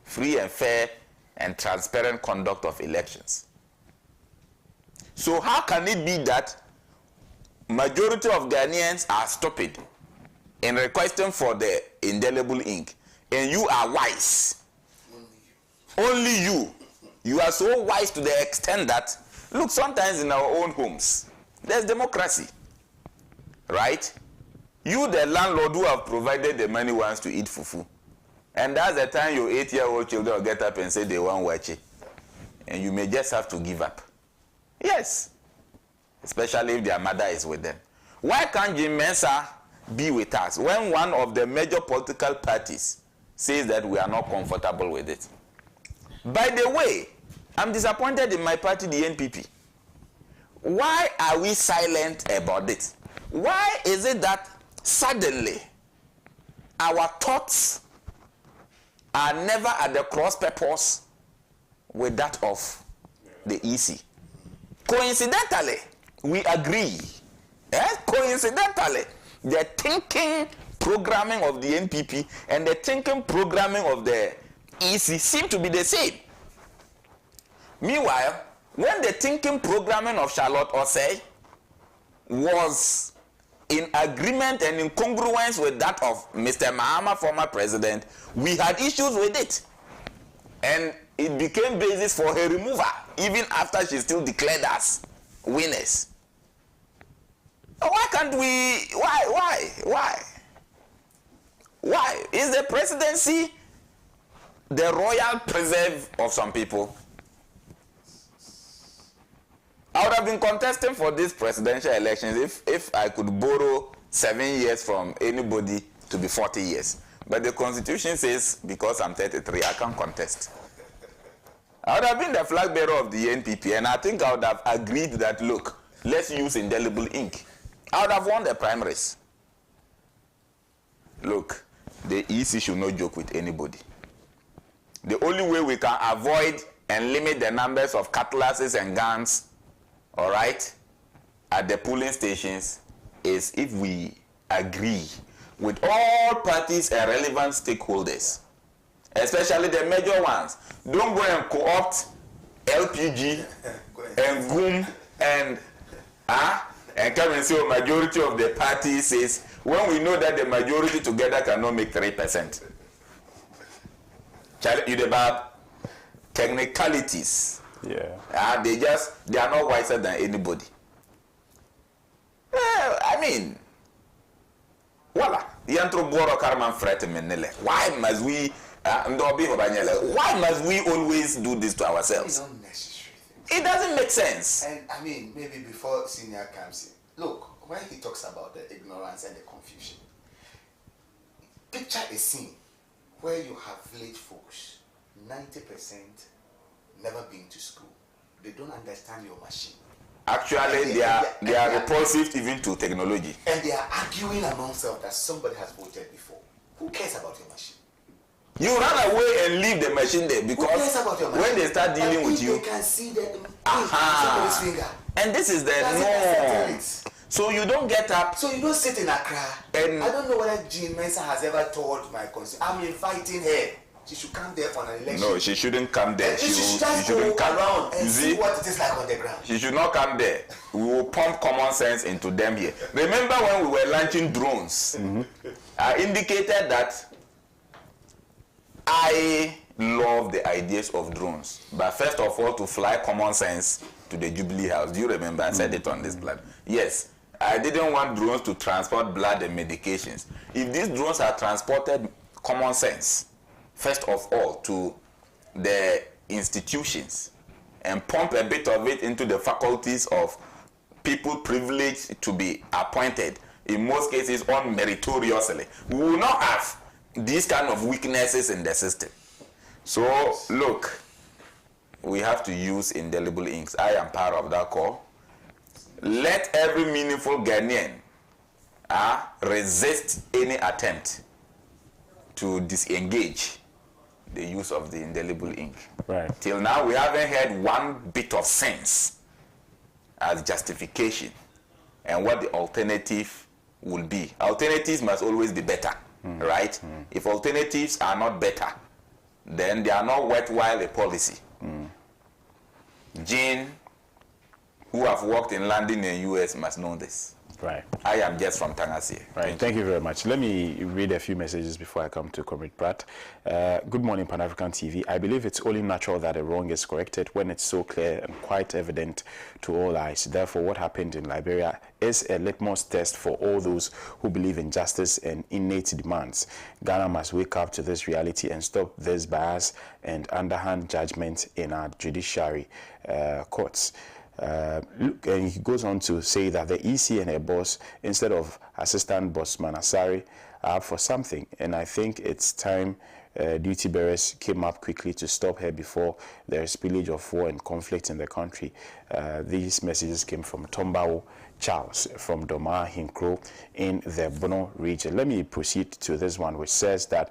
free and fair and transparent conduct of elections. So how can it be that majority of Ghanaians are stupid in requesting for the indelible ink, and you are wise? Only you. You are so wise to the extent that, look, sometimes in our own homes, there's democracy, right? You, the landlord who have provided the money, wants to eat fufu. And that's the time your 8-year-old children will get up and say they want wachi. And you may just have to give up. Yes. Especially if their mother is with them. Why can't Jim Mensah be with us when one of the major political parties says that we are not comfortable with it? By the way, I'm disappointed in my party, the NPP. Why are we silent about it? Why is it that suddenly our thoughts are never at the cross purpose with that of the EC? Coincidentally, we agree. Coincidentally, the thinking programming of the NPP and the thinking programming of the EC seem to be the same. Meanwhile, when the thinking programming of Charlotte Osei was in agreement and in congruence with that of Mr. Mahama, former president, we had issues with it. And it became basis for her removal, even after she still declared us winners. Why can't we, why? Why? Is the presidency the royal preserve of some people? I would have been contesting for these presidential elections if I could borrow 7 years from anybody to be 40 years. But the constitution says because I'm 33, I can't contest. I would have been the flag bearer of the NPP, and I think I would have agreed that, look, let's use indelible ink. I would have won the primaries. Look, the EC should not joke with anybody. The only way we can avoid and limit the numbers of cutlasses and guns, all right, at the polling stations is if we agree with all parties and relevant stakeholders, especially the major ones. Don't go and co-opt LPG and GUM and come and say a majority of the party says, when we know that the majority together cannot make 3%. You debate technicalities. Yeah. They are not wiser than anybody. I mean, voila. Why must we why must we always do this to ourselves? It's not necessary. It doesn't make sense. And I mean, maybe before Senior comes in, look, when he talks about the ignorance and the confusion, picture a scene where you have village folks, 90% never been to school. They don't understand your machine. Actually, they are repulsive even to technology. And they are arguing among themselves that somebody has voted before. Who cares about your machine? You run away and leave the machine there because when they start dealing with you, they can see the somebody's finger. And this is the norm. So you don't get up. So you don't sit in Accra. And I don't know whether Jean Mensah has ever told my constituent, I'm inviting her. She should come there for an election. No, she shouldn't come there. She shouldn't come around and see what it is like on the ground. She should not come there. We will pump common sense into them here. Remember when we were launching drones? I indicated that I love the ideas of drones, but first of all, to fly common sense to the Jubilee House. Do you remember? I said it on this plan. Yes, I didn't want drones to transport blood and medications. If these drones are transported common sense, first of all, to the institutions and pump a bit of it into the faculties of people privileged to be appointed, in most cases unmeritoriously, we will not have these kind of weaknesses in the system. So, look, we have to use indelible inks. I am part of that call. Let every meaningful Ghanaian resist any attempt to disengage the use of the indelible ink. Right. Till now, we haven't had one bit of sense as justification and what the alternative will be. Alternatives must always be better, right? If alternatives are not better, then they are not worthwhile a policy. Jane, who have worked in London and US, must know this. Right. I am just from Tangasia. Right. Thank you very much. Let me read a few messages before I come to Comrade Pratt. Good morning, Pan-African TV. I believe it's only natural that a wrong is corrected when it's so clear and quite evident to all eyes. Therefore, what happened in Liberia is a litmus test for all those who believe in justice and innate demands. Ghana must wake up to this reality and stop this bias and underhand judgment in our judiciary courts. Look, and he goes on to say that the EC and her boss, instead of Assistant Boss Manasari, are up for something, and I think it's time duty bearers came up quickly to stop her before there is spillage of war and conflict in the country. These messages came from Tombao Charles from Doma Hinkro in the Bono region. Let me proceed to this one, which says that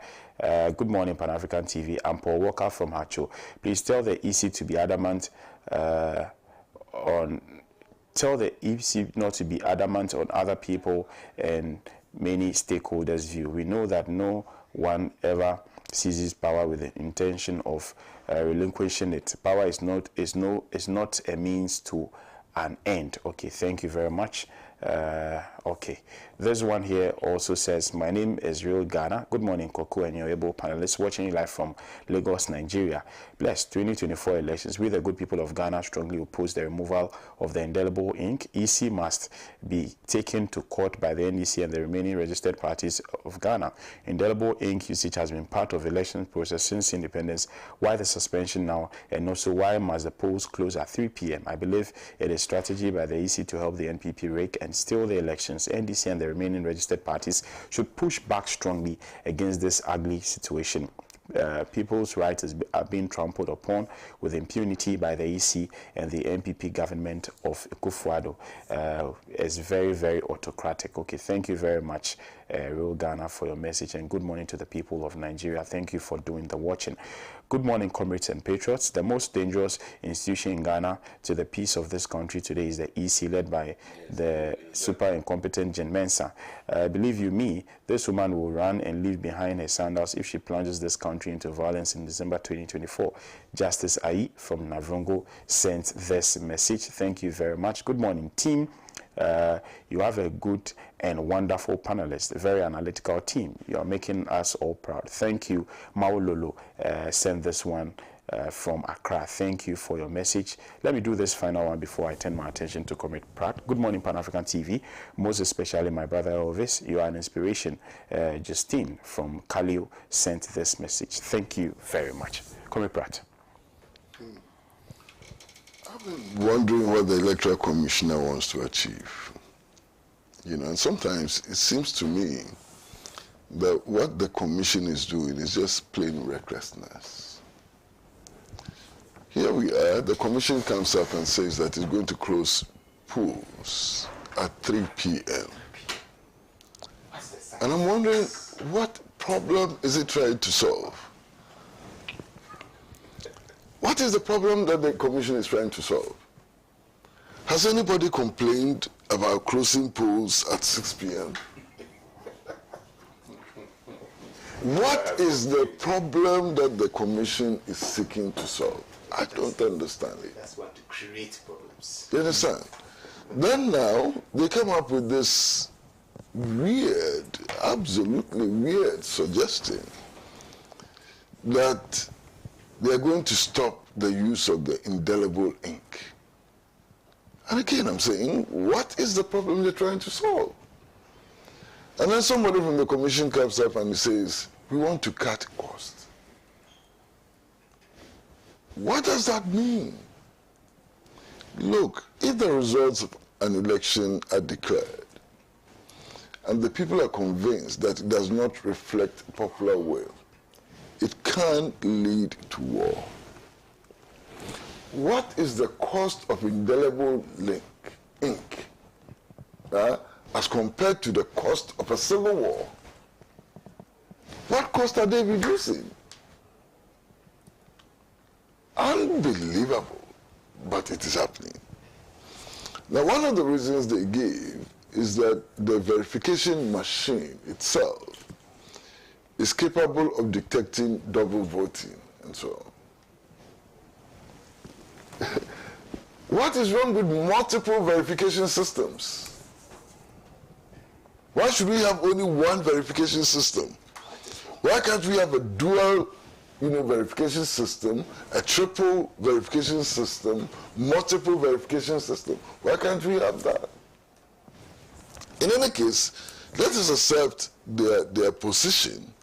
good morning, Pan-African TV. I'm Paul Walker from Hacho. Please tell the EC to be adamant tell the EC not to be adamant on other people and many stakeholders' view. We know that no one ever seizes power with the intention of relinquishing it. Power is not a means to an end. Okay, thank you very much. Okay. This one here also says, my name is Real Ghana. Good morning, Koku and your able panelists watching you live from Lagos, Nigeria. Bless 2024 elections. We, the good people of Ghana, strongly oppose the removal of the indelible ink. EC must be taken to court by the NDC and the remaining registered parties of Ghana. Indelible ink usage has been part of the election process since independence. Why the suspension now? And also, why must the polls close at 3 p.m.? I believe it is strategy by the EC to help the NPP rake and steal the elections. NDC and the remaining registered parties should push back strongly against this ugly situation. People's rights are being trampled upon with impunity by the EC and the NPP government of Akufo-Addo. Is very, very autocratic. Okay, thank you very much, Real Ghana, for your message, and good morning to the people of Nigeria. Thank you for doing the watching. Good morning, comrades and patriots. The most dangerous institution in Ghana to the peace of this country today is the EC, led by the super incompetent Jen Mensah. Believe you me, this woman will run and leave behind her sandals if she plunges this country into violence in December 2024. Justice Ayi from Navrongo sent this message. Thank you very much. Good morning, team. You have a good and wonderful panelist, a very analytical team. You are making us all proud. Thank you. Maulolo sent this one from Accra. Thank you for your message. Let me do this final one before I turn my attention to Comrade Pratt. Good morning, Pan-African TV. Most especially my brother Elvis. You are an inspiration. Justine from Kalio sent this message. Thank you very much. Comrade Pratt. I've been wondering what the Electoral Commissioner wants to achieve. You know, and sometimes it seems to me that what the Commission is doing is just plain recklessness. Here we are, the Commission comes up and says that it's going to close polls at 3 p.m. And I'm wondering, what problem is it trying to solve? What is the problem that the Commission is trying to solve? Has anybody complained about closing polls at 6 p.m.? What is the problem that the Commission is seeking to solve? I don't understand it. That's what to create problems. You understand? Then now, they come up with this weird, absolutely weird suggestion that they are going to stop the use of the indelible ink. And again, I'm saying, what is the problem they're trying to solve? And then somebody from the Commission comes up and says, we want to cut costs. What does that mean? Look, if the results of an election are declared, and the people are convinced that it does not reflect popular will, it can lead to war. What is the cost of indelible ink as compared to the cost of a civil war? What cost are they reducing? Unbelievable, but it is happening. Now, one of the reasons they gave is that the verification machine itself is capable of detecting double voting and so on. What is wrong with multiple verification systems? Why should we have only one verification system? Why can't we have a dual, verification system, a triple verification system, multiple verification system? Why can't we have that? In any case, let us accept their position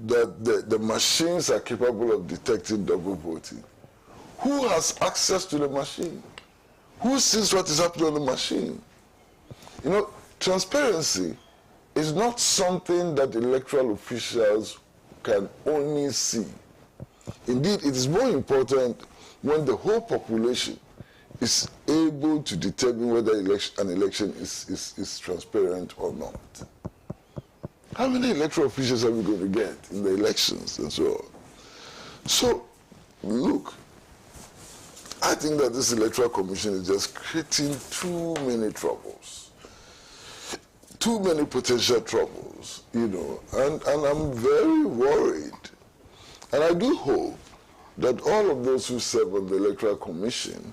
that the machines are capable of detecting double voting. Who has access to the machine? Who sees what is happening on the machine? Transparency is not something that electoral officials can only see. Indeed, it is more important when the whole population is able to determine whether an election is transparent or not. How many electoral officials are we going to get in the elections and so on? So, look, I think that this Electoral Commission is just creating too many troubles, too many potential troubles, and I'm very worried. And I do hope that all of those who serve on the Electoral Commission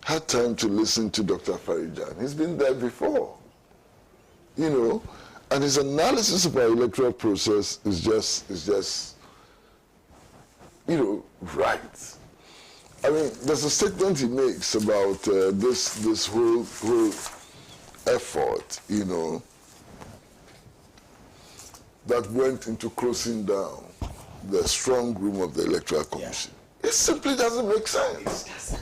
had time to listen to Dr. Farijan. He's been there before. you know, and his analysis of our electoral process is just, you know, right. I mean, there's a statement he makes about this whole effort, you know, that went into closing down the strong room of the Electoral Commission. Yeah. It simply doesn't make sense.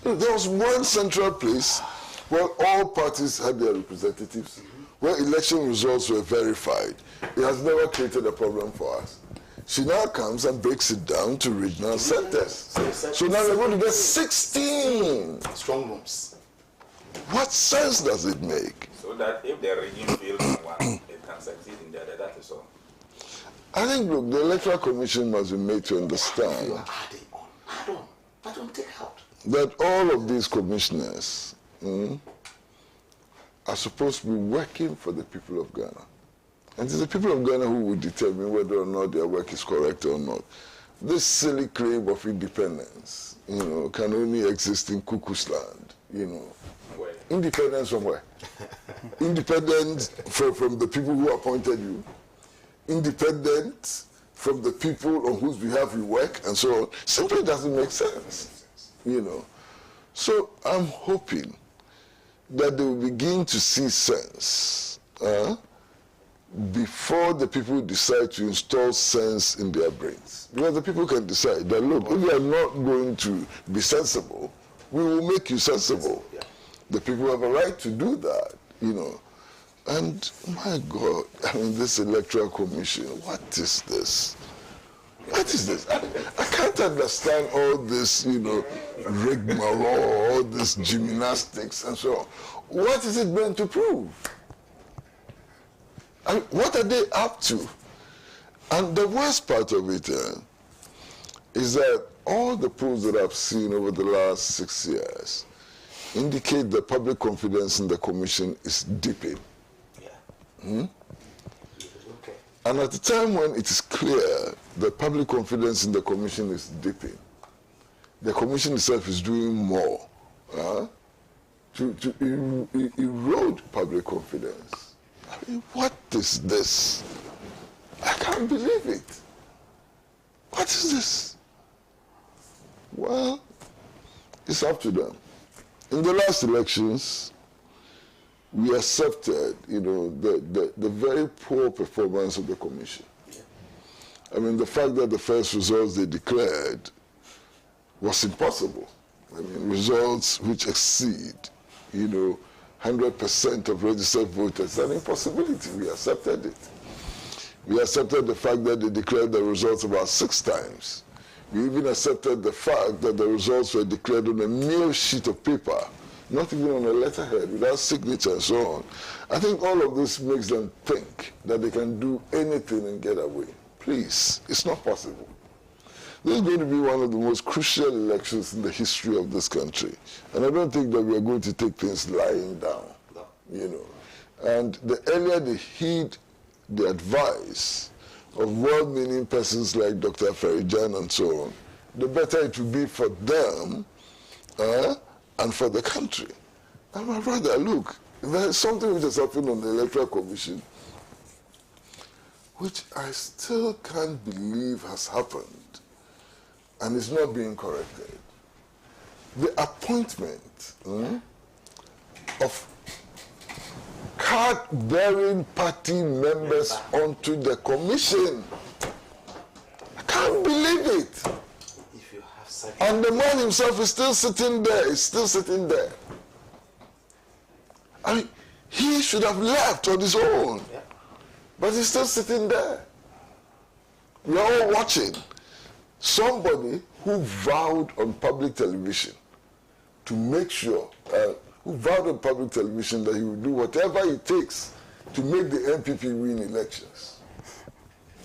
There was one central place where all parties had their representatives, where election results were verified. It has never created a problem for us. She now comes and breaks it down to regional centers. So now we're going to get 16 strong rooms. What sense does it make? So that if the regime fails in one, it can succeed in the other, that is all. I think, look, the Electoral Commission must be made to understand I don't take out. That all of these commissioners are supposed to be working for the people of Ghana. And it's the people of Ghana who will determine whether or not their work is correct or not. This silly claim of independence, you know, can only exist in cuckoo's land, you know. Where? Independence from where? Independence from the people who appointed you. Independent from the people on whose behalf you work, and so on. Simply doesn't make sense, you know. So I'm hoping that they will begin to see sense before the people decide to install sense in their brains. Because the people can decide that, look, if you are not going to be sensible, we will make you sensible. The people have a right to do that, you know. And my God, I mean, this Electoral Commission, what is this? What is this? I can't understand all this, you know, rigmarole, all this gymnastics and so on. What is it meant to prove? I mean, what are they up to? And the worst part of it is that all the polls that I've seen over the last 6 years indicate that public confidence in the Commission is dipping. And at the time when it is clear that public confidence in the Commission is dipping, the Commission itself is doing more to erode public confidence. I mean, what is this? I can't believe it. What is this? Well, it's up to them. In the last elections, we accepted, you know, the very poor performance of the Commission. I mean, the fact that the first results they declared was impossible. I mean, results which exceed, you know, 100% of registered voters, an impossibility. We accepted it. We accepted the fact that they declared the results about 6 times. We even accepted the fact that the results were declared on a mere sheet of paper, not even on a letterhead, without signature and so on. I think all of this makes them think that they can do anything and get away. Please, it's not possible. This is going to be one of the most crucial elections in the history of this country. And I don't think that we are going to take things lying down, you know. And the earlier they heed the advice of well-meaning persons like Dr. Farijan and so on, the better it will be for them and for the country. And my brother, look, there is something which has happened on the Electoral Commission which I still can't believe has happened and is not being corrected. The appointment of card-bearing party members onto the commission. I can't believe it. If you have and the man himself is still sitting there. He's still sitting there. I mean, he should have left on his own. Yeah. But he's still sitting there. We are all watching. Somebody who vowed on public television to make sure, who vowed on public television that he would do whatever it takes to make the MPP win elections,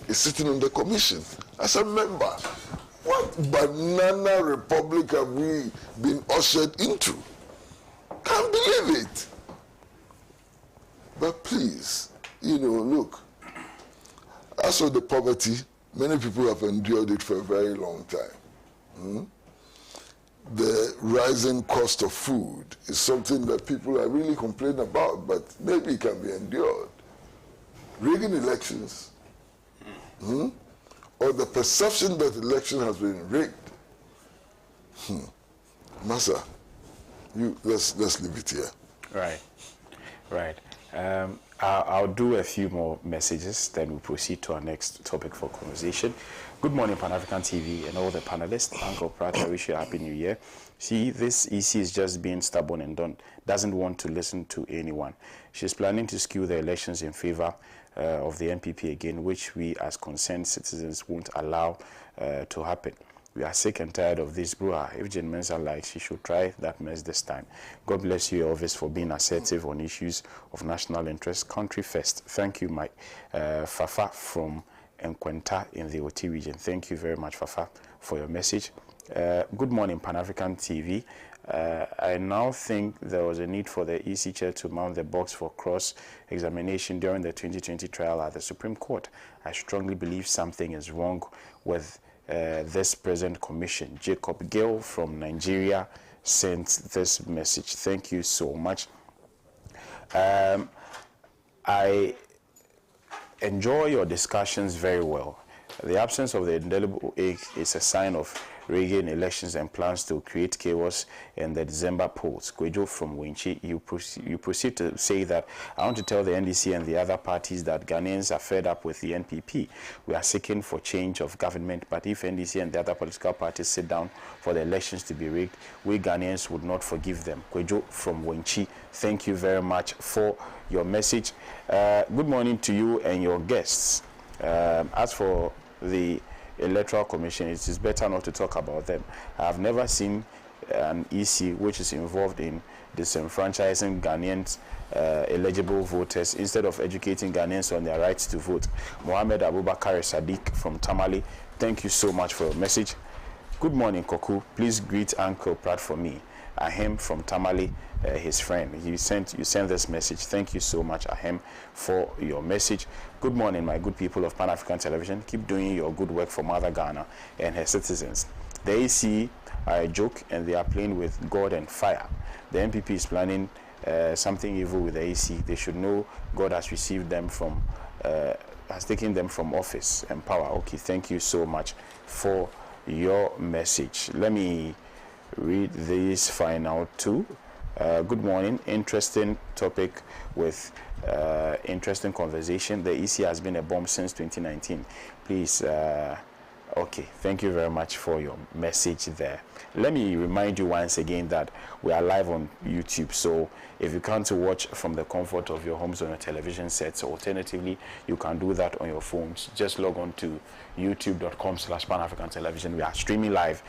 is sitting on the commission as a member. What banana republic have we been ushered into? Can't believe it. But please, you know, look, as for the poverty, many people have endured it for a very long time. the rising cost of food is something that people are really complaining about, but maybe it can be endured. Rigging elections, or the perception that election has been rigged. Massa, let's leave it here. Right. I'll do a few more messages, then we'll proceed to our next topic for conversation. Good morning, Pan-African TV and all the panelists. Uncle Pratt, I wish you a happy new year. See, this EC is just being stubborn and doesn't want to listen to anyone. She's planning to skew the elections in favor of the NPP again, which we as concerned citizens won't allow to happen. We are sick and tired of this brouhaha. If Jane Mensah likes, she should try that mess this time. God bless you, Elvis, for being assertive on issues of national interest. Country first. Thank you, Mike. Fafa from Nkwenta in the OT region. Thank you very much, Fafa, for your message. Good morning, Pan-African TV. I now think there was a need for the EC chair to mount the box for cross-examination during the 2020 trial at the Supreme Court. I strongly believe something is wrong with this present commission. Jacob Gill from Nigeria sent this message. Thank you so much. I enjoy your discussions very well. The absence of the indelible ink is a sign of rigging elections and plans to create chaos in the December polls. Kwejo from Winchi, you proceed to say that I want to tell the NDC and the other parties that Ghanaians are fed up with the NPP. We are seeking for change of government, but if NDC and the other political parties sit down for the elections to be rigged, we Ghanaians would not forgive them. Kwejo from Winchi, thank you very much for your message. Good morning to you and your guests. As for the Electoral Commission, it is better not to talk about them. I have never seen an EC which is involved in disenfranchising Ghanaians, eligible voters, instead of educating Ghanaians on their rights to vote. Mohammed Abubakar Sadiq from Tamale, thank you so much for your message. Good morning, Koku. Please greet Uncle Pratt for me. Ahem from Tamale, his friend. You sent this message. Thank you so much, Ahem, for your message. Good morning, my good people of Pan-African Television. Keep doing your good work for Mother Ghana and her citizens. The AC are a joke and they are playing with God and fire. The NPP is planning something evil with the AC. They should know God has received them from, has taken them from office and power. Okay, thank you so much for your message. Let me read this final too. Good morning. Interesting topic with interesting conversation. The EC has been a bomb since 2019. Please, okay, thank you very much for your message there. Let me remind you once again that we are live on YouTube, so if you can't watch from the comfort of your homes on your television sets, alternatively, you can do that on your phones. Just log on to youtube.com/Pan-African Television. We are streaming live.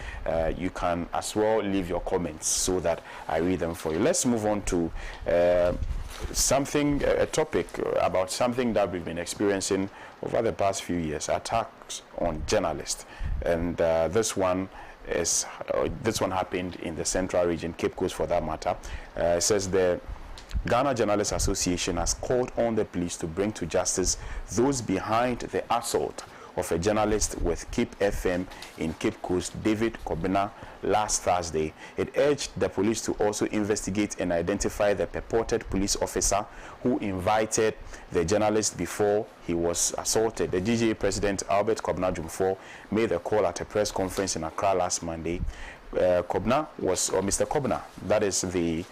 You can as well leave your comments so that I read them for you. Let's move on to a topic about something that we've been experiencing over the past few years: attacks on journalists. And this one happened in the Central Region, Cape Coast for that matter. It says the Ghana Journalists Association has called on the police to bring to justice those behind the assault of a journalist with Cape FM in Cape Coast, David Kobina, last Thursday. It urged the police to also investigate and identify the purported police officer who invited the journalist before he was assaulted. The GJA president, Albert Kobina Jumfor, made the call at a press conference in Accra last Monday. Mr. Kobina, that is the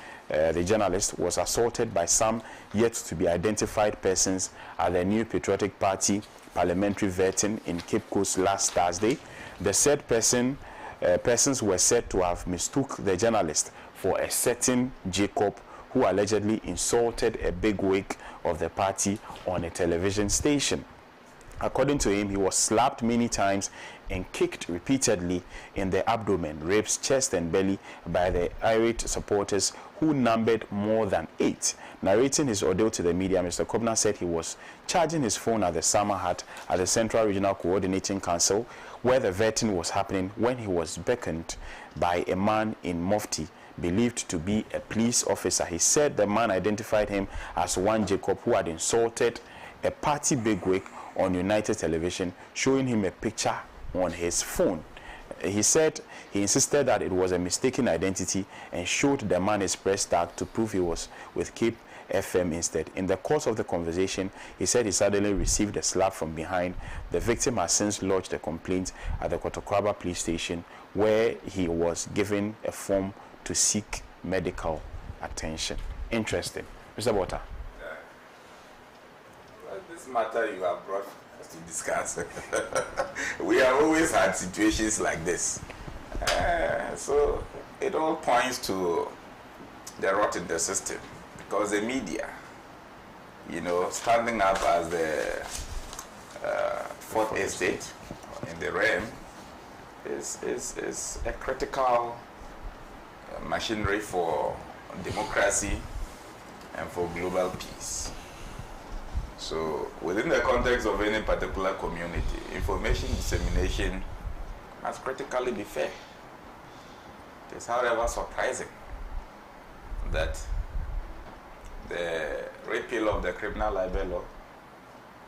journalist, was assaulted by some yet to be identified persons at the New Patriotic Party parliamentary vetting in Cape Coast last Thursday. The said persons were said to have mistook the journalist for a certain Jacob who allegedly insulted a bigwig of the party on a television station. According to him, he was slapped many times and kicked repeatedly in the abdomen, ribs, chest and belly by the irate supporters who numbered more than 8. Narrating his ordeal to the media, Mr. Kobina said he was charging his phone at the summer hut at the Central Regional Coordinating Council where the vetting was happening when he was beckoned by a man in mufti believed to be a police officer. He said the man identified him as one Jacob who had insulted a party bigwig on United Television, showing him a picture on his phone. He said he insisted that it was a mistaken identity and showed the man his press tag to prove he was with Cape FM instead. In the course of the conversation, he said he suddenly received a slap from behind. The victim has since lodged a complaint at the Kotokwaba police station, where he was given a form to seek medical attention. Interesting. Mr. Bota. Well, this matter you have brought us to discuss. We have always had situations like this. So it all points to the rot in the system, because the media, standing up as the fourth estate in the realm is a critical machinery for democracy and for global peace. So within the context of any particular community, information dissemination must critically be fair. It is, however, surprising that the repeal of the criminal libel law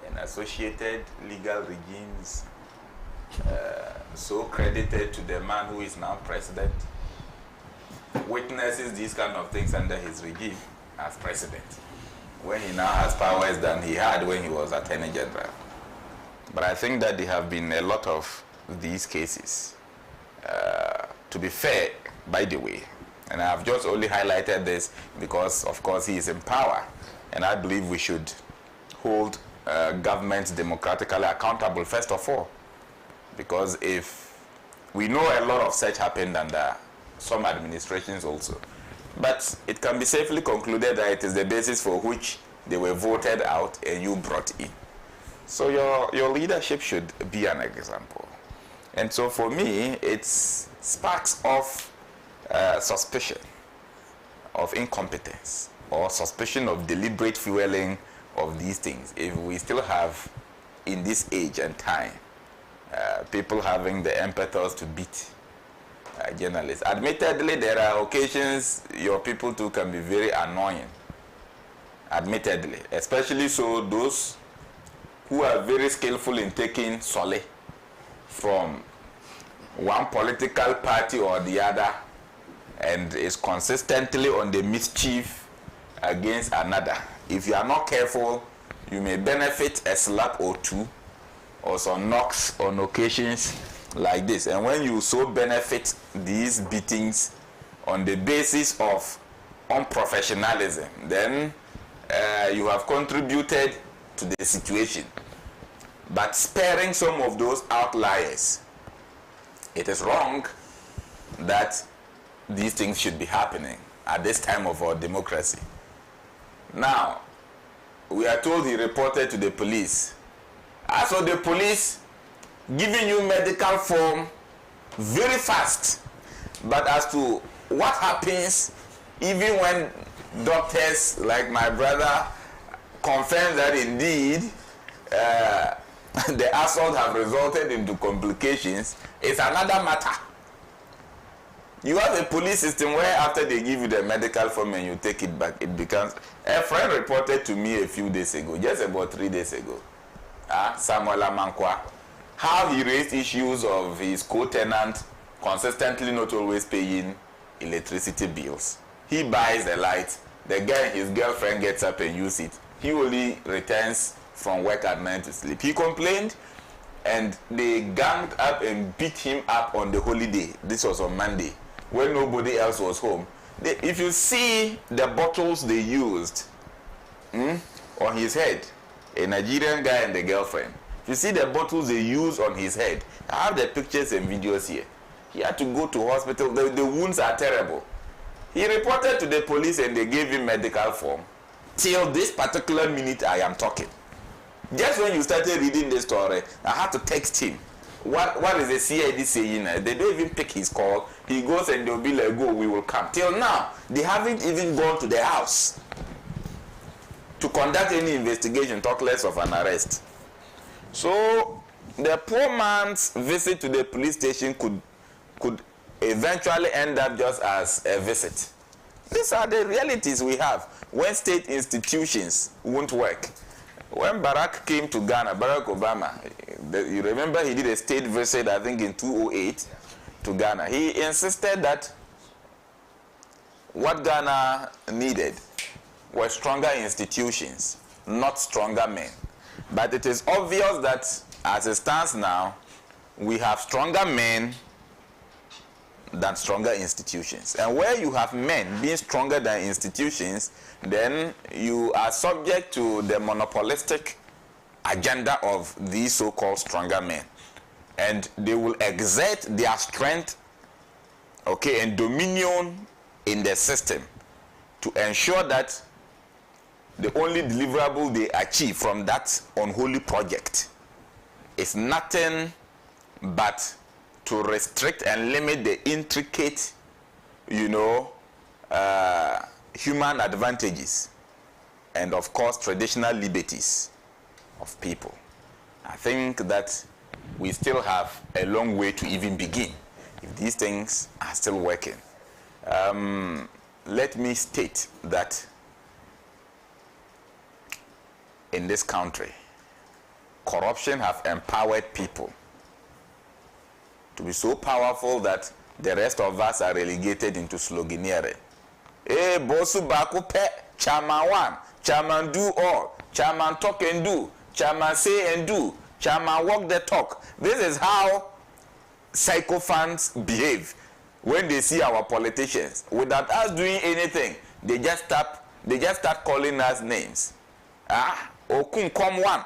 and associated legal regimes so credited to the man who is now president witnesses these kind of things under his regime as president, when he now has powers than he had when he was Attorney General. But I think that there have been a lot of these cases. To be fair, by the way, and I have just only highlighted this because, of course, he is in power, and I believe we should hold governments democratically accountable first of all, because if we know a lot of such happened under some administrations also, but it can be safely concluded that it is the basis for which they were voted out and you brought in. So your leadership should be an example. And so for me, it's sparks of suspicion of incompetence or suspicion of deliberate fueling of these things. If we still have, in this age and time, people having the impetus to beat journalists. Admittedly, there are occasions your people too can be very annoying. Admittedly, especially so those who are very skillful in taking solace from one political party or the other and is consistently on the mischief against another. If you are not careful, you may benefit a slap or two or some knocks on occasions like this. And when you so benefit these beatings on the basis of unprofessionalism, then you have contributed to the situation. But sparing some of those outliers, it is wrong that these things should be happening at this time of our democracy. Now, we are told he reported to the police. As for the police giving you medical form very fast, but as to what happens even when doctors like my brother confirm that indeed the assault have resulted into complications, it's another matter. You have a police system where after they give you the medical form and you take it back, it becomes... A friend reported to me a few days ago, just about 3 days ago, Samuel Amankwa, how he raised issues of his co-tenant consistently not always paying electricity bills. He buys the light, the guy, his girlfriend gets up and uses it. He only returns from work at night to sleep. He complained and they ganged up and beat him up on the holiday. This was on Monday, when nobody else was home. If you see the bottles they used on his head, a Nigerian guy and the girlfriend, if you see the bottles they used on his head, I have the pictures and videos here. He had to go to hospital. The wounds are terrible. He reported to the police and they gave him medical form. Till this particular minute I am talking. Just when you started reading the story, I had to text him. What is the CID saying? They don't even pick his call. He goes and they'll be like, go, we will come. Till now, they haven't even gone to the house to conduct any investigation, talk less of an arrest. So the poor man's visit to the police station could eventually end up just as a visit. These are the realities we have when state institutions won't work. When Barack came to Ghana, Barack Obama, you remember he did a state visit, I think in 2008, to Ghana. He insisted that what Ghana needed were stronger institutions, not stronger men. But it is obvious that as it stands now, we have stronger men than stronger institutions. And where you have men being stronger than institutions, then you are subject to the monopolistic agenda of these so-called stronger men. And they will exert their strength, okay, and dominion in the system to ensure that the only deliverable they achieve from that unholy project is nothing but to restrict and limit the intricate, human advantages and, of course, traditional liberties of people. I think that we still have a long way to even begin if these things are still working. Let me state that in this country, corruption have empowered people to be so powerful that the rest of us are relegated into sloganeering. Hey, Bosu Bakupe, Chairman one, Chairman do all, Chairman talk and do, Chairman say and do, Chairman walk the talk. This is how sycophants behave when they see our politicians. Without us doing anything, they just start calling us names. Okun come one.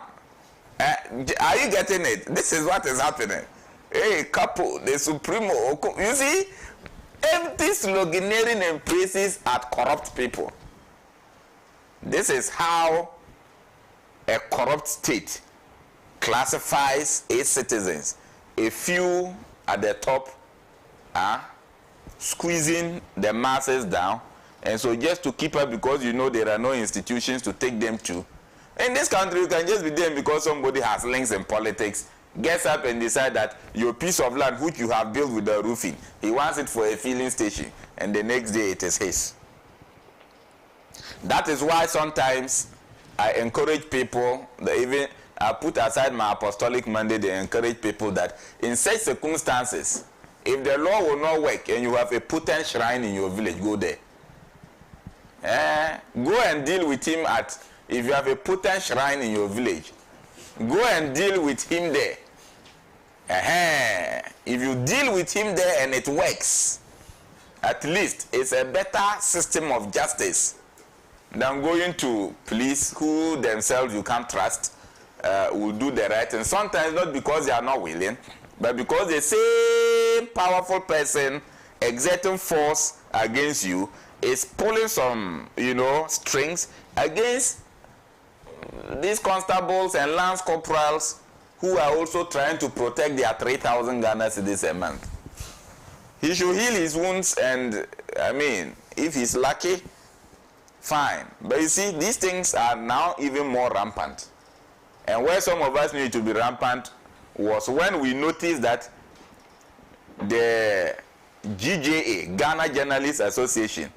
Are you getting it? This is what is happening. Hey, couple, the Supremo. You see, empty sloganeering and praises at corrupt people. This is how a corrupt state classifies its citizens. A few at the top are squeezing the masses down, and so just to keep up, because there are no institutions to take them to. In this country, you can just be there because somebody has links in politics, gets up and decide that your piece of land which you have built with the roofing, he wants it for a filling station, and the next day it is his. That is why sometimes I encourage people, that even I put aside my apostolic mandate and encourage people that in such circumstances, if the law will not work and you have a potent shrine in your village, go there. Go and deal with him if you have a potent shrine in your village, go and deal with him there. If you deal with him there and it works, at least it's a better system of justice than going to police who themselves you can't trust, will do the right thing. Sometimes not because they are not willing, but because the same powerful person exerting force against you is pulling some, strings against these constables and lance corporals who are also trying to protect their 3,000 Ghana cedis a month. He should heal his wounds, and if he's lucky, fine. But you see, these things are now even more rampant. And where some of us need to be rampant was when we noticed that the GJA, Ghana Journalists Association,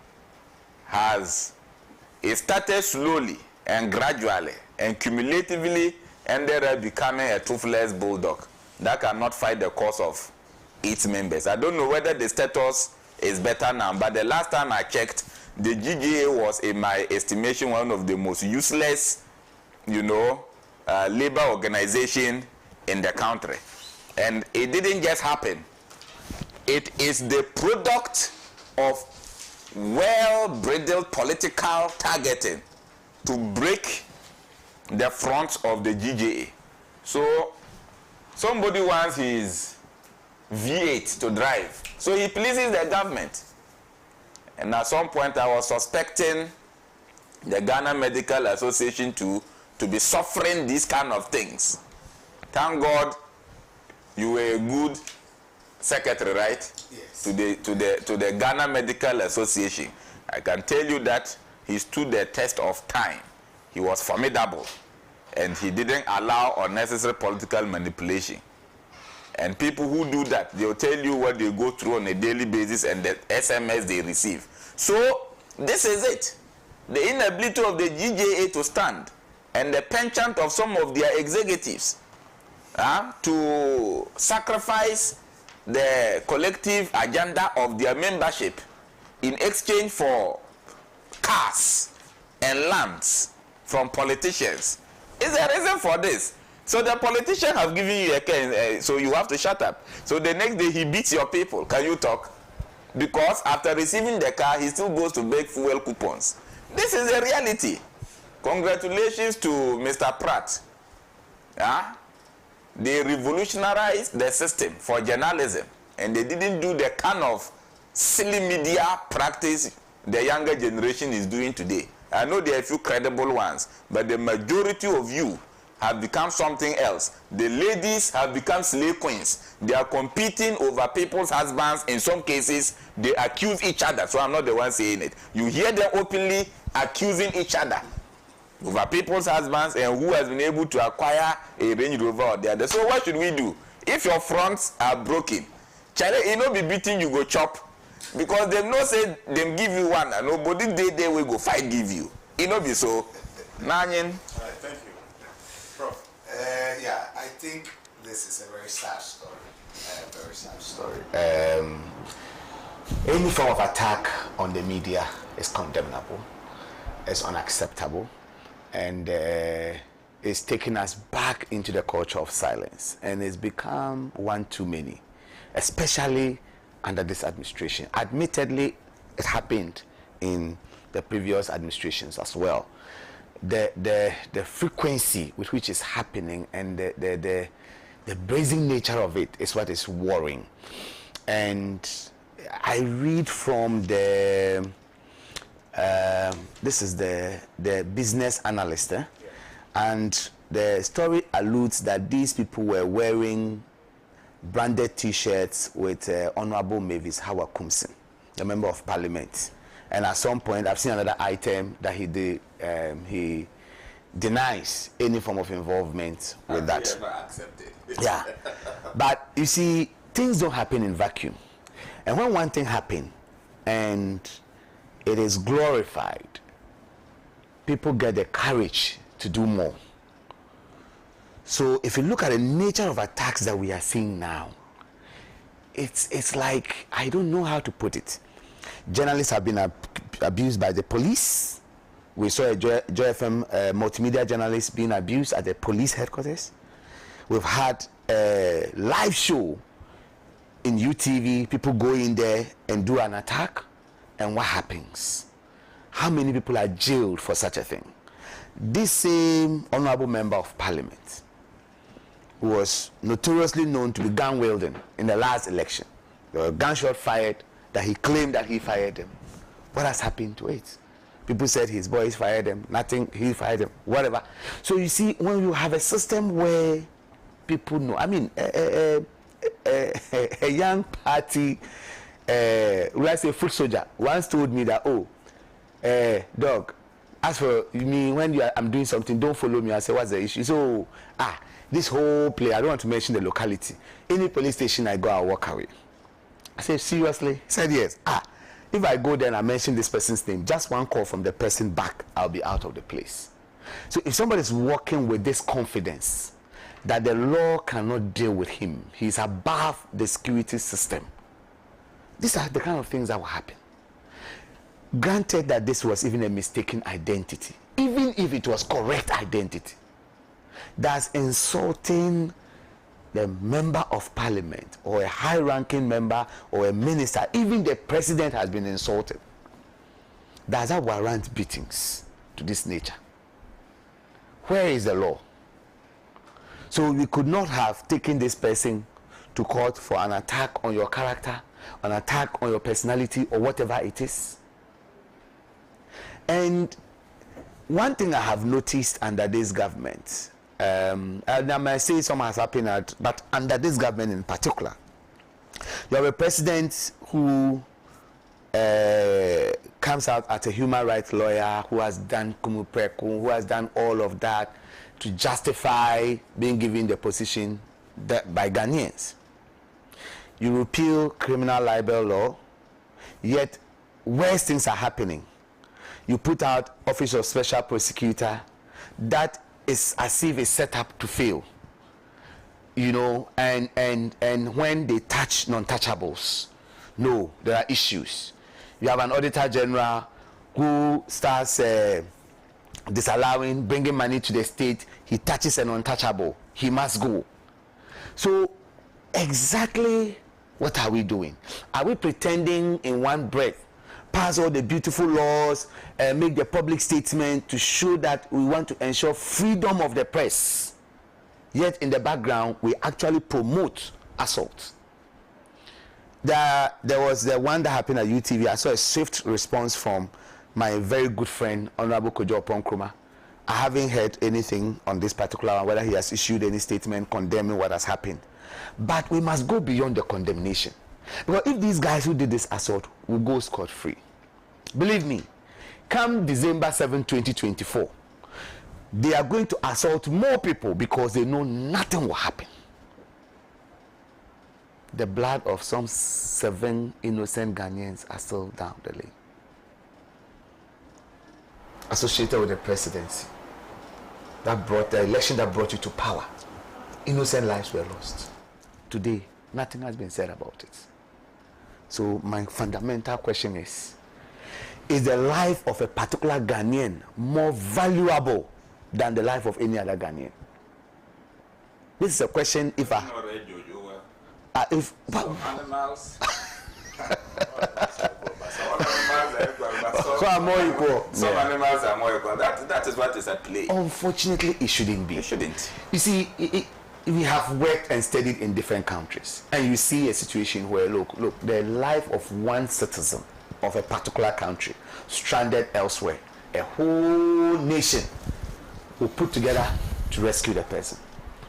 it started slowly and gradually and cumulatively ended up becoming a toothless bulldog that cannot fight the cause of its members. I don't know whether the status is better now, but the last time I checked, the GGA was, in my estimation, one of the most useless, labor organization in the country. And it didn't just happen. It is the product of well-bridled political targeting to break the front of the GJA. So somebody wants his V8 to drive, so he pleases the government. And at some point I was suspecting the Ghana Medical Association to be suffering these kind of things. Thank God you were a good secretary, right? Yes. To the Ghana Medical Association. I can tell you that he stood the test of time. He was formidable, and he didn't allow unnecessary political manipulation. And people who do that, they'll tell you what they go through on a daily basis and the SMS they receive. So this is it. The inability of the GJA to stand, and the penchant of some of their executives to sacrifice the collective agenda of their membership in exchange for cars and lands from politicians. Is there a reason for this? So the politician has given you a car, so you have to shut up. So the next day he beats your people. Can you talk? Because after receiving the car, he still goes to beg fuel coupons. This is a reality. Congratulations to Mr. Pratt. They revolutionized the system for journalism, and they didn't do the kind of silly media practice the younger generation is doing today. I know there are a few credible ones, but the majority of you have become something else. The ladies have become slave queens. They are competing over people's husbands. In some cases, they accuse each other. So I'm not the one saying it. You hear them openly accusing each other over people's husbands and who has been able to acquire a Range Rover or the other. So what should we do? If your fronts are broken, Charlie, you know, be beating, you go chop. Because they no say them give you one and nobody they will go fight give you. You know be so. Nanyan. Thank you. Prof. Yeah, I think this is a very sad story. Very sad story. Any form of attack on the media is condemnable, it's unacceptable, and it's taking us back into the culture of silence, and it's become one too many, especially under this administration. Admittedly, it happened in the previous administrations as well. The frequency with which it's happening and the brazen nature of it is what is worrying. And I read from the this is the business analyst, and the story alludes that these people were wearing branded T-shirts with Honorable Mavis Howard Kumsin, the member of Parliament. And at some point, I've seen another item that he denies any form of involvement with that. Never accepted. Yeah, but you see, things don't happen in vacuum. And when one thing happens and it is glorified, people get the courage to do more. So if you look at the nature of attacks that we are seeing now, it's like, I don't know how to put it. Journalists have been abused by the police. We saw a Joy FM multimedia journalist being abused at the police headquarters. We've had a live show in UTV, people go in there and do an attack, and what happens? How many people are jailed for such a thing? This same honorable member of Parliament, who was notoriously known to be gun wielding in the last election, there were gunshot fired that he claimed that he fired them. What has happened to it? People said his boys fired them, nothing, he fired them, whatever. So you see, when you have a system where people know, I mean, a young party, let's say foot soldier, once told me that, dog, as for me, when I'm doing something, don't follow me. I say, what's the issue? So, this whole play, I don't want to mention the locality. Any police station I go, I walk away. I said, seriously? He said, yes. If I go there and I mention this person's name, just one call from the person back, I'll be out of the place. So if somebody's walking with this confidence that the law cannot deal with him, he's above the security system, these are the kind of things that will happen. Granted that this was even a mistaken identity, even if it was correct identity, that's insulting the member of Parliament or a high-ranking member or a minister. Even the president has been insulted. Does that warrant beatings to this nature? Where is the law? So we could not have taken this person to court for an attack on your character, an attack on your personality, or whatever it is. And one thing I have noticed under this government, and I might say some has happened, but under this government in particular, you have a president who comes out as a human rights lawyer, who has done kumupreku, who has done all of that to justify being given the position by Ghanaians. You repeal criminal libel law, yet worse things are happening. You put out Office of Special Prosecutor, that is as if it's set up to fail. you know, and when they touch non-touchables, no, there are issues. You have an auditor general who starts disallowing, bringing money to the state. He touches an untouchable, he must go. So exactly what are we doing? Are we pretending in one breath, pass all the beautiful laws, make the public statement to show that we want to ensure freedom of the press, yet in the background we actually promote assault? There was the one that happened at UTV. I saw a swift response from my very good friend, Honorable Kojo Nkrumah. I haven't heard anything on this particular one, whether he has issued any statement condemning what has happened. But we must go beyond the condemnation. Because if these guys who did this assault will go scot-free, believe me, come December 7, 2024, they are going to assault more people because they know nothing will happen. The blood of some 7 innocent Ghanaians are still down the lane, associated with the presidency that brought the election that brought you to power. Innocent lives were lost. Today, nothing has been said about it. So my fundamental question is the life of a particular Ghanaian more valuable than the life of any other Ghanaian? This is a question. If animals. So are more equal. Some animals are more equal. That is what is at play. Unfortunately, it shouldn't be. It shouldn't. You see, we have worked and studied in different countries, and you see a situation where, look, the life of one citizen of a particular country stranded elsewhere, a whole nation will put together to rescue the person.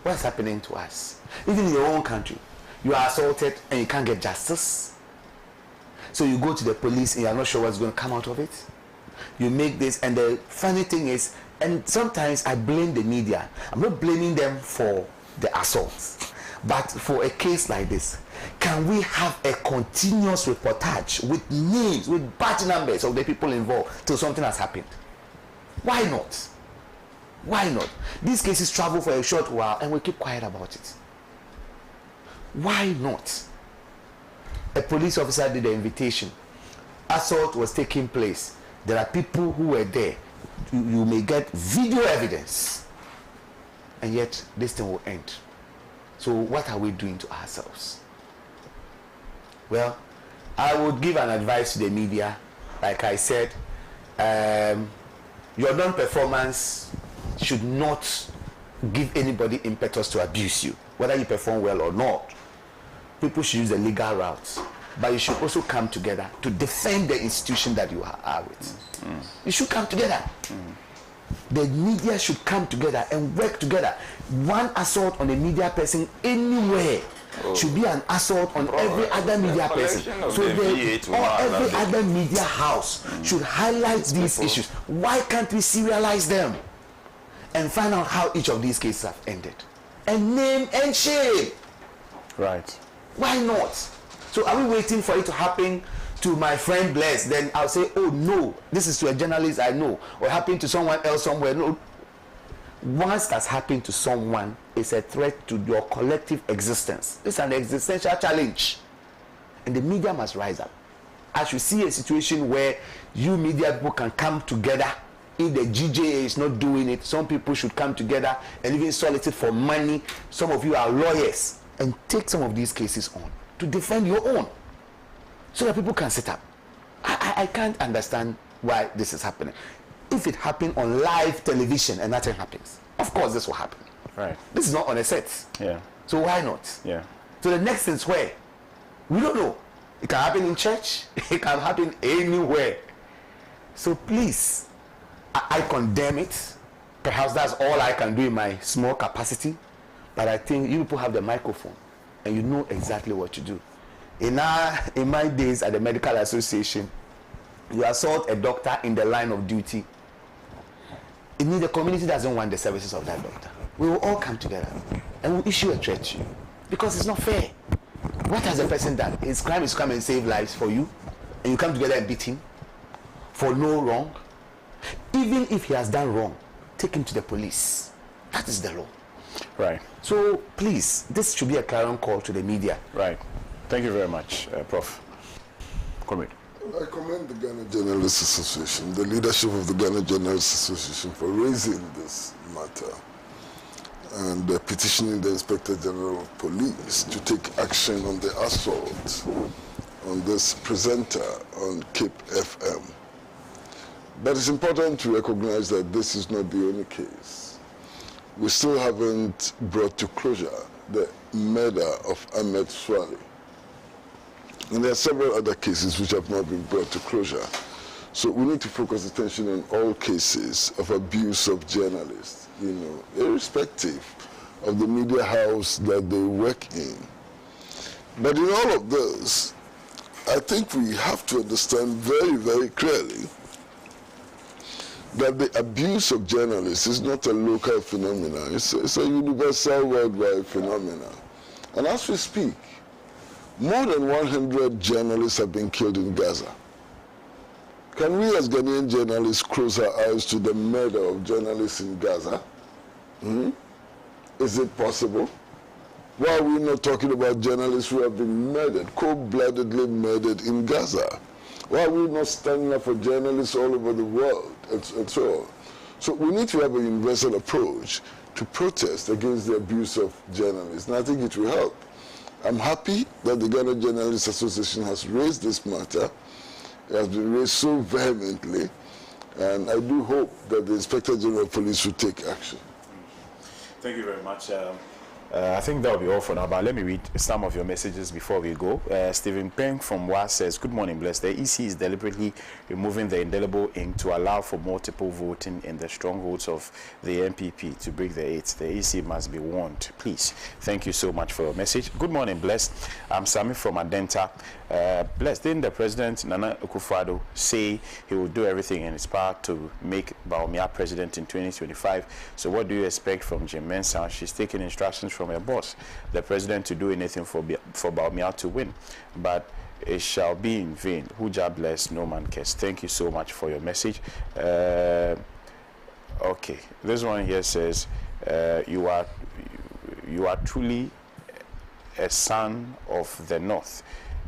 What's happening to us? Even in your own country, you are assaulted and you can't get justice. So you go to the police and you are not sure what's going to come out of it. You make this, and the funny thing is, and sometimes I blame the media. I'm not blaming them for the assaults, but for a case like this, can we have a continuous reportage with names, with batch numbers of the people involved till something has happened? Why not? Why not? These cases travel for a short while and we keep quiet about it. Why not? A police officer did the invitation. Assault was taking place. There are people who were there. You may get video evidence, and yet this thing will end. So what are we doing to ourselves? Well, I would give an advice to the media. Like I said, your non-performance should not give anybody impetus to abuse you, whether you perform well or not. People should use the legal routes, but you should also come together to defend the institution that you are with. You should come together. The media should come together and work together. One assault on a media person anywhere should be an assault on every other media person. So every other media house should highlight these issues. Why can't we serialize them and find out how each of these cases have ended? And name and shame. Right. Why not? So are we waiting for it to happen to my friend Bless? Then I'll say, oh no, this is to a journalist I know, or happened to someone else somewhere. No. Once that's happened to someone, it's a threat to your collective existence. It's an existential challenge. And the media must rise up. As you see a situation where you media people can come together, if the GJA is not doing it, some people should come together and even solicit for money. Some of you are lawyers, and take some of these cases on to defend your own, so that people can sit up. I can't understand why this is happening. If it happened on live television and nothing happens, of course this will happen. Right. This is not on a set. Yeah. So why not? Yeah. So the next is where? We don't know. It can happen in church. It can happen anywhere. So please, I condemn it. Perhaps that's all I can do in my small capacity. But I think you people have the microphone and you know exactly what to do. In my days at the Medical Association, you assault a doctor in the line of duty. It means the community doesn't want the services of that doctor. We will all come together and we'll issue a threat to you, because it's not fair. What has the person done? His crime is to come and save lives for you, and you come together and beat him for no wrong. Even if he has done wrong, take him to the police. That is the law. Right. So please, this should be a clarion call to the media. Right. Thank you very much, Prof. Comrade. I commend the Ghana Journalists Association, the leadership of the Ghana Journalists Association, for raising this matter and petitioning the Inspector General of Police to take action on the assault on this presenter on Cape FM. But it's important to recognize that this is not the only case. We still haven't brought to closure the murder of Ahmed Swale. And there are several other cases which have not been brought to closure. So we need to focus attention on all cases of abuse of journalists, irrespective of the media house that they work in. But in all of this, I think we have to understand very, very clearly that the abuse of journalists is not a local phenomenon. It's a universal worldwide phenomenon. And as we speak, more than 100 journalists have been killed in Gaza. Can we as Ghanaian journalists close our eyes to the murder of journalists in Gaza? Is it possible? Why are we not talking about journalists who have been murdered, cold-bloodedly murdered in Gaza? Why are we not standing up for journalists all over the world and so on? So we need to have a universal approach to protest against the abuse of journalists, and I think it will help. I'm happy that the Ghana Journalists Association has raised this matter. It has been raised so vehemently, and I do hope that the Inspector General of Police will take action. Thank you very much. I think that will be all for now, but let me read some of your messages before we go. Stephen Peng from WA says, good morning, Bless. The EC is deliberately removing the indelible ink to allow for multiple voting in the strongholds of the MPP to break the eight. The EC must be warned, please. Thank you so much for your message. Good morning, Bless. I'm Sami from Adenta. Bless, didn't the President, Nana Akufo-Addo, say he will do everything in his power to make Bawumia president in 2025? So what do you expect from Jim Mensah? She's taking instructions from her boss, the president, to do anything for Bawumia to win. But it shall be in vain. Huja bless, no man cares. Thank you so much for your message. Okay, this one here says, you are truly a son of the North.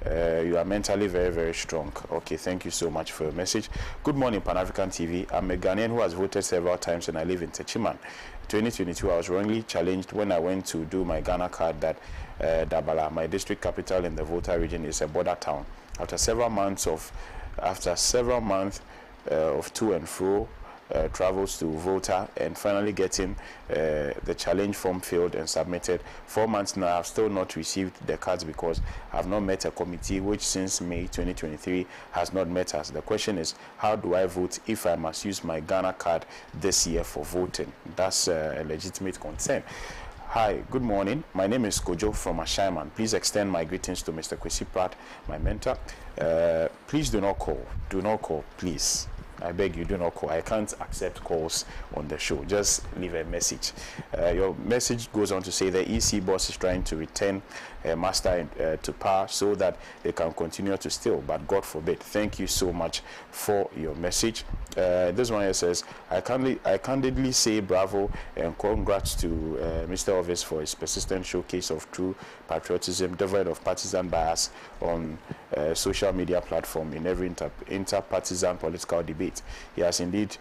You are mentally very, very strong. Okay, thank you so much for your message. Good morning, Pan-African TV. I'm a Ghanaian who has voted several times and I live in Techiman. 2022, I was wrongly challenged when I went to do my Ghana card that Dabala, my district capital in the Volta region, is a border town. After several months of to and fro, travels to Volta and finally getting the challenge form filled and submitted. 4 months now, I've still not received the cards because I've not met a committee which since May 2023 has not met us. The question is, how do I vote if I must use my Ghana card this year for voting? That's a legitimate concern. Hi, good morning. My name is Kojo from Ashaiman. Please extend my greetings to Mr. Kwesi Pratt, my mentor. Please do not call. Do not call, please. I beg you, do not call. I can't accept calls on the show. Just leave a message. Your message goes on to say the EC boss is trying to return master to power so that they can continue to steal, but God forbid. Thank you so much for your message. This one here says, I candidly say bravo and congrats to Mr. Ovis for his persistent showcase of true patriotism, devoid of partisan bias on social media platform in every inter-partisan political debate. He has indeed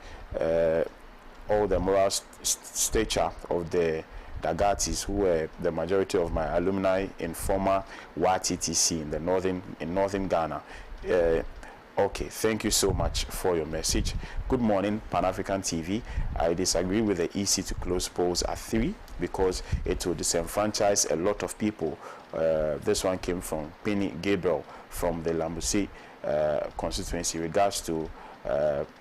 all the moral stature of the Dagatis, who were the majority of my alumni in former WATTC in northern Ghana. Okay, thank you so much for your message. Good morning, Pan-African TV. I disagree with the EC to close polls at 3 because it will disenfranchise a lot of people. This one came from Penny Gabriel from the Lambusi constituency. Regards to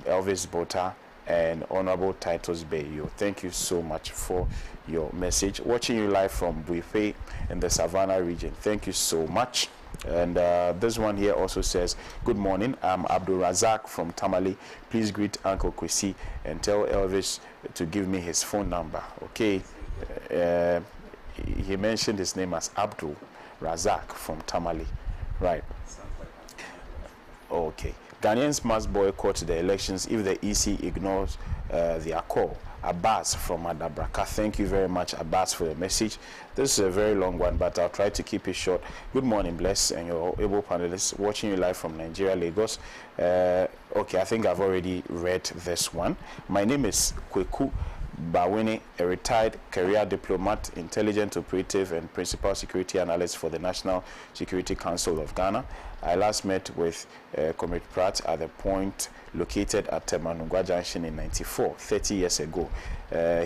Elvis Bota and Honorable Titus Bayo. Thank you so much for your message. Watching you live from Buife in the Savannah region. Thank you so much. And this one here also says, good morning, I'm Abdul Razak from Tamale. Please greet Uncle Kwesi and tell Elvis to give me his phone number. Okay, he mentioned his name as Abdul Razak from Tamale, right? Okay. Ghanaians must boycott the elections if the EC ignores their call. Abbas from Adabraka. Thank you very much, Abbas, for the message. This is a very long one, but I'll try to keep it short. Good morning, Bless, and your able panelists watching you live from Nigeria, Lagos. Okay, I think I've already read this one. My name is Kweku Bawini, a retired career diplomat, intelligence operative, and principal security analyst for the National Security Council of Ghana. I last met with Comrade Pratt at the point located at Temanungwa Junction in 94, 30 years ago.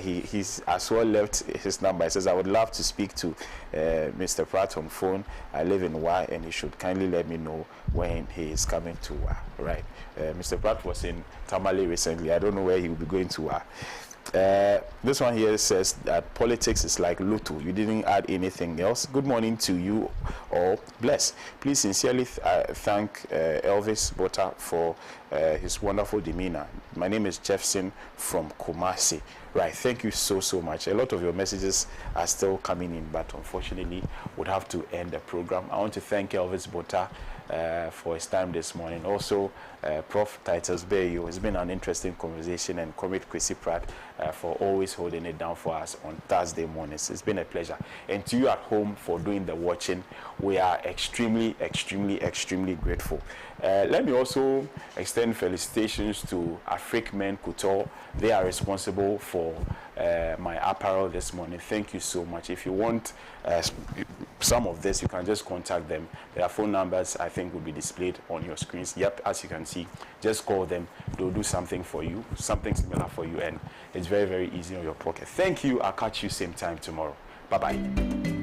He's as well left his number. He says, I would love to speak to Mr. Pratt on phone. I live in Wa, and he should kindly let me know when he is coming to Wa. Right. Mr. Pratt was in Tamale recently. I don't know where he will be going to Wa. This one here says that politics is like Luto. You didn't add anything else. Good morning to you all. Bless. Please sincerely thank Elvis Bota for his wonderful demeanor. My name is Jefferson from Kumasi. Right. Thank you so much. A lot of your messages are still coming in, but unfortunately would have to end the program. I want to thank Elvis Bota for his time this morning. Also, Prof. Titus Bayo. It's been an interesting conversation, and Comrade Kwesi Pratt for always holding it down for us on Thursday mornings. It's been a pleasure. And to you at home for doing the watching, we are extremely grateful. Let me also extend felicitations to Afrique Men Couture. They are responsible for my apparel this morning. Thank you so much. If you want some of this, you can just contact them. Their phone numbers, I think, will be displayed on your screens. Yep, as you can see, just call them. They'll do something for you, something similar for you, and it's very easy on your pocket. Thank you. I'll catch you same time tomorrow. Bye-bye.